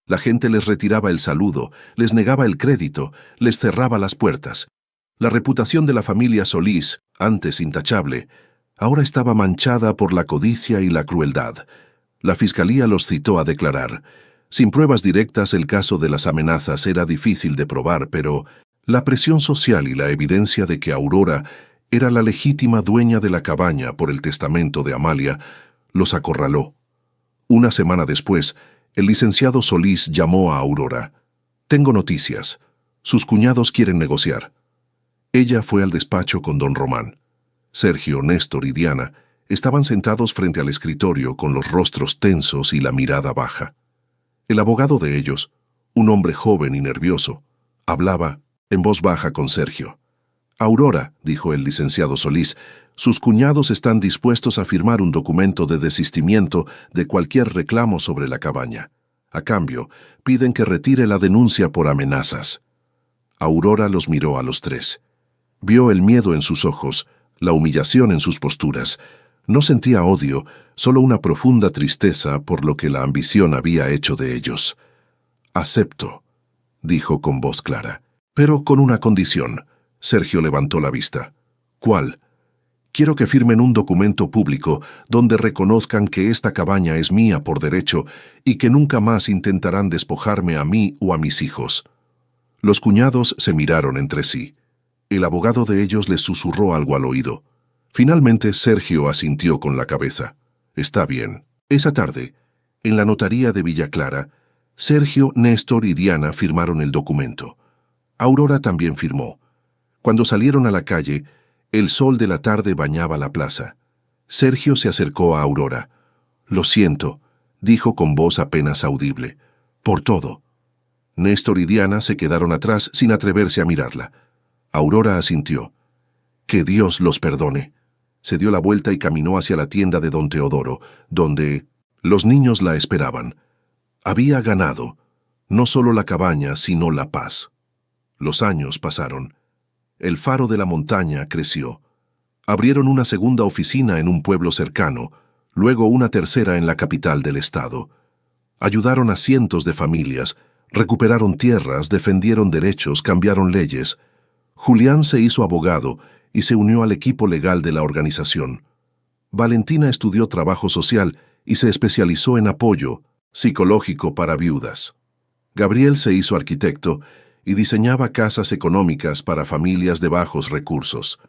La gente les retiraba el saludo, les negaba el crédito, les cerraba las puertas. La reputación de la familia Solís, antes intachable, ahora estaba manchada por la codicia y la crueldad. La fiscalía los citó a declarar. Sin pruebas directas, el caso de las amenazas era difícil de probar, pero la presión social y la evidencia de que Aurora era la legítima dueña de la cabaña por el testamento de Amalia, los acorraló. Una semana después, el licenciado Solís llamó a Aurora. «Tengo noticias. Sus cuñados quieren negociar». Ella fue al despacho con don Román. Sergio, Néstor y Diana estaban sentados frente al escritorio con los rostros tensos y la mirada baja. El abogado de ellos, un hombre joven y nervioso, hablaba en voz baja con Sergio. «Aurora», dijo el licenciado Solís, «sus cuñados están dispuestos a firmar un documento de desistimiento de cualquier reclamo sobre la cabaña. A cambio, piden que retire la denuncia por amenazas». Aurora los miró a los tres. Vio el miedo en sus ojos, la humillación en sus posturas. No sentía odio, solo una profunda tristeza por lo que la ambición había hecho de ellos. «Acepto», dijo con voz clara, «pero con una condición». Sergio levantó la vista. «¿Cuál?» «Quiero que firmen un documento público donde reconozcan que esta cabaña es mía por derecho y que nunca más intentarán despojarme a mí o a mis hijos». Los cuñados se miraron entre sí. El abogado de ellos les susurró algo al oído. Finalmente Sergio asintió con la cabeza. «Está bien». Esa tarde, en la notaría de Villa Clara, Sergio, Néstor y Diana firmaron el documento. Aurora también firmó. Cuando salieron a la calle, el sol de la tarde bañaba la plaza. Sergio se acercó a Aurora. «Lo siento», dijo con voz apenas audible, «por todo». Néstor y Diana se quedaron atrás sin atreverse a mirarla. Aurora asintió. «Que Dios los perdone». Se dio la vuelta y caminó hacia la tienda de don Teodoro, donde los niños la esperaban. Había ganado, no solo la cabaña, sino la paz. Los años pasaron. El Faro de la Montaña creció. Abrieron una segunda oficina en un pueblo cercano, luego una tercera en la capital del estado. Ayudaron a cientos de familias, recuperaron tierras, defendieron derechos, cambiaron leyes. Julián se hizo abogado y se unió al equipo legal de la organización. Valentina estudió trabajo social y se especializó en apoyo psicológico para viudas. Gabriel se hizo arquitecto y diseñaba casas económicas para familias de bajos recursos.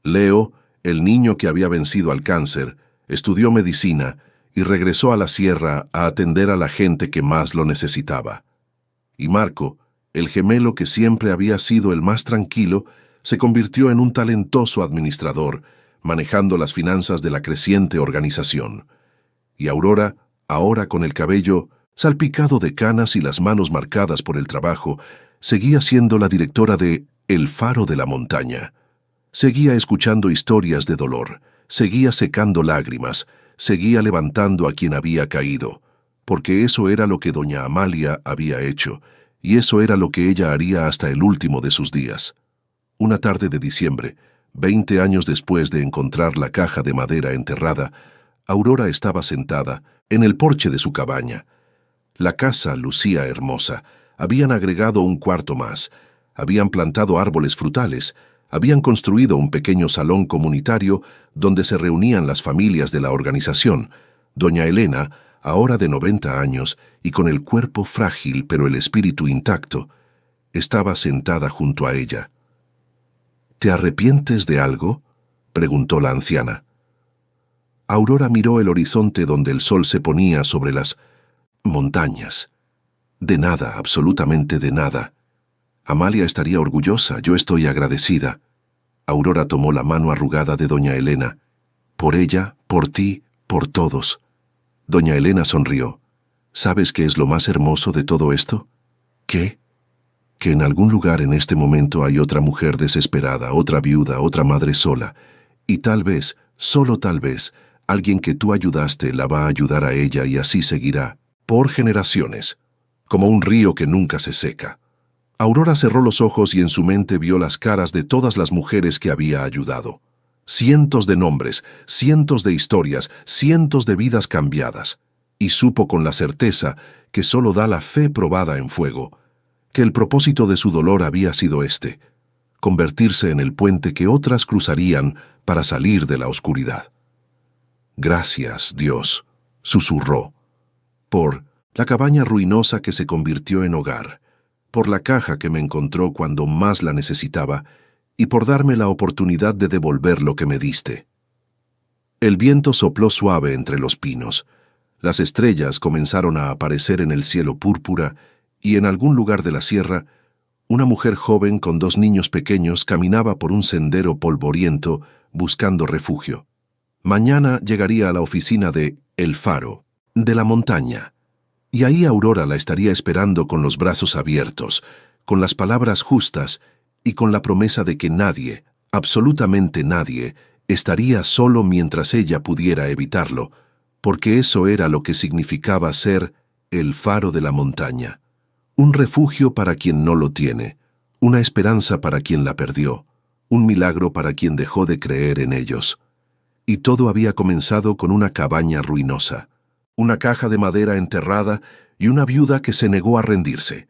Leo, el niño que había vencido al cáncer, estudió medicina y regresó a la sierra a atender a la gente que más lo necesitaba. Y Marco, el gemelo que siempre había sido el más tranquilo, se convirtió en un talentoso administrador, manejando las finanzas de la creciente organización. Y Aurora, ahora con el cabello salpicado de canas y las manos marcadas por el trabajo, seguía siendo la directora de El Faro de la Montaña. Seguía escuchando historias de dolor, seguía secando lágrimas, seguía levantando a quien había caído, porque eso era lo que doña Amalia había hecho, y eso era lo que ella haría hasta el último de sus días. Una tarde de diciembre, 20 años después de encontrar la caja de madera enterrada, Aurora estaba sentada en el porche de su cabaña. La casa lucía hermosa. Habían agregado un cuarto más, habían plantado árboles frutales, habían construido un pequeño salón comunitario donde se reunían las familias de la organización. Doña Elena, ahora de 90 años y con el cuerpo frágil pero el espíritu intacto, estaba sentada junto a ella. ¿Te arrepientes de algo?, preguntó la anciana. Aurora miró el horizonte donde el sol se ponía sobre las montañas. De nada, absolutamente de nada. Amalia estaría orgullosa, yo estoy agradecida. Aurora tomó la mano arrugada de doña Elena. Por ella, por ti, por todos. Doña Elena sonrió. ¿Sabes qué es lo más hermoso de todo esto? ¿Qué? Que en algún lugar en este momento hay otra mujer desesperada, otra viuda, otra madre sola, y tal vez, solo tal vez, alguien que tú ayudaste la va a ayudar a ella y así seguirá, por generaciones, como un río que nunca se seca. Aurora cerró los ojos y en su mente vio las caras de todas las mujeres que había ayudado. Cientos de nombres, cientos de historias, cientos de vidas cambiadas, y supo con la certeza que solo da la fe probada en fuego, que el propósito de su dolor había sido este: convertirse en el puente que otras cruzarían para salir de la oscuridad. Gracias, Dios, susurró, por la cabaña ruinosa que se convirtió en hogar, por la caja que me encontró cuando más la necesitaba y por darme la oportunidad de devolver lo que me diste. El viento sopló suave entre los pinos. Las estrellas comenzaron a aparecer en el cielo púrpura y en algún lugar de la sierra, una mujer joven con 2 niños pequeños caminaba por un sendero polvoriento buscando refugio. Mañana llegaría a la oficina de El Faro de la Montaña, y ahí Aurora la estaría esperando con los brazos abiertos, con las palabras justas y con la promesa de que nadie, absolutamente nadie, estaría solo mientras ella pudiera evitarlo, porque eso era lo que significaba ser El Faro de la Montaña. Un refugio para quien no lo tiene, una esperanza para quien la perdió, un milagro para quien dejó de creer en ellos. Y todo había comenzado con una cabaña ruinosa, una caja de madera enterrada y una viuda que se negó a rendirse.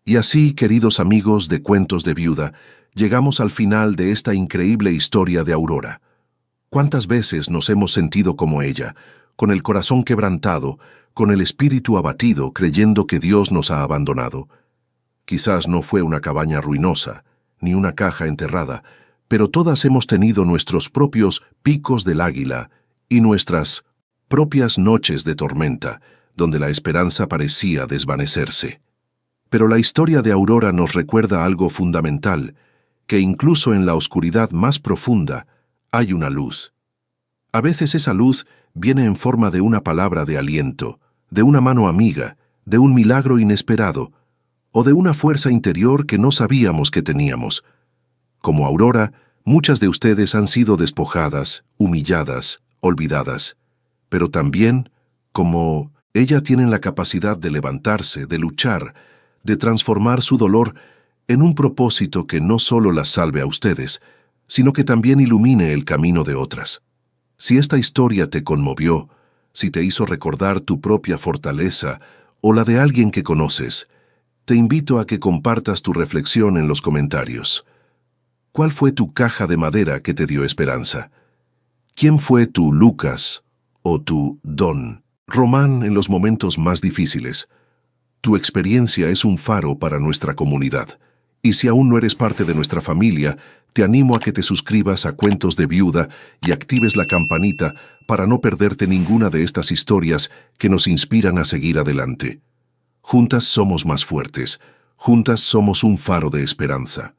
Y así, queridos amigos de Cuentos de Viuda, llegamos al final de esta increíble historia de Aurora. ¿Cuántas veces nos hemos sentido como ella, con el corazón quebrantado, con el espíritu abatido, creyendo que Dios nos ha abandonado? Quizás no fue una cabaña ruinosa, ni una caja enterrada, pero todas hemos tenido nuestros propios picos del águila y nuestras propias noches de tormenta, donde la esperanza parecía desvanecerse. Pero la historia de Aurora nos recuerda algo fundamental, que incluso en la oscuridad más profunda hay una luz. A veces esa luz viene en forma de una palabra de aliento, de una mano amiga, de un milagro inesperado, o de una fuerza interior que no sabíamos que teníamos. Como Aurora, Muchas de ustedes han sido despojadas, humilladas, olvidadas, pero también, como ella, tienen la capacidad de levantarse, de luchar, de transformar su dolor en un propósito que no solo las salve a ustedes, sino que también ilumine el camino de otras. Si esta historia te conmovió, si te hizo recordar tu propia fortaleza o la de alguien que conoces, te invito a que compartas tu reflexión en los comentarios. ¿Cuál fue tu caja de madera que te dio esperanza? ¿Quién fue tu Lucas o tu Don Román en los momentos más difíciles? Tu experiencia es un faro para nuestra comunidad. Y si aún no eres parte de nuestra familia, te animo a que te suscribas a Cuentos de Viuda y actives la campanita para no perderte ninguna de estas historias que nos inspiran a seguir adelante. Juntas somos más fuertes. Juntas somos un faro de esperanza.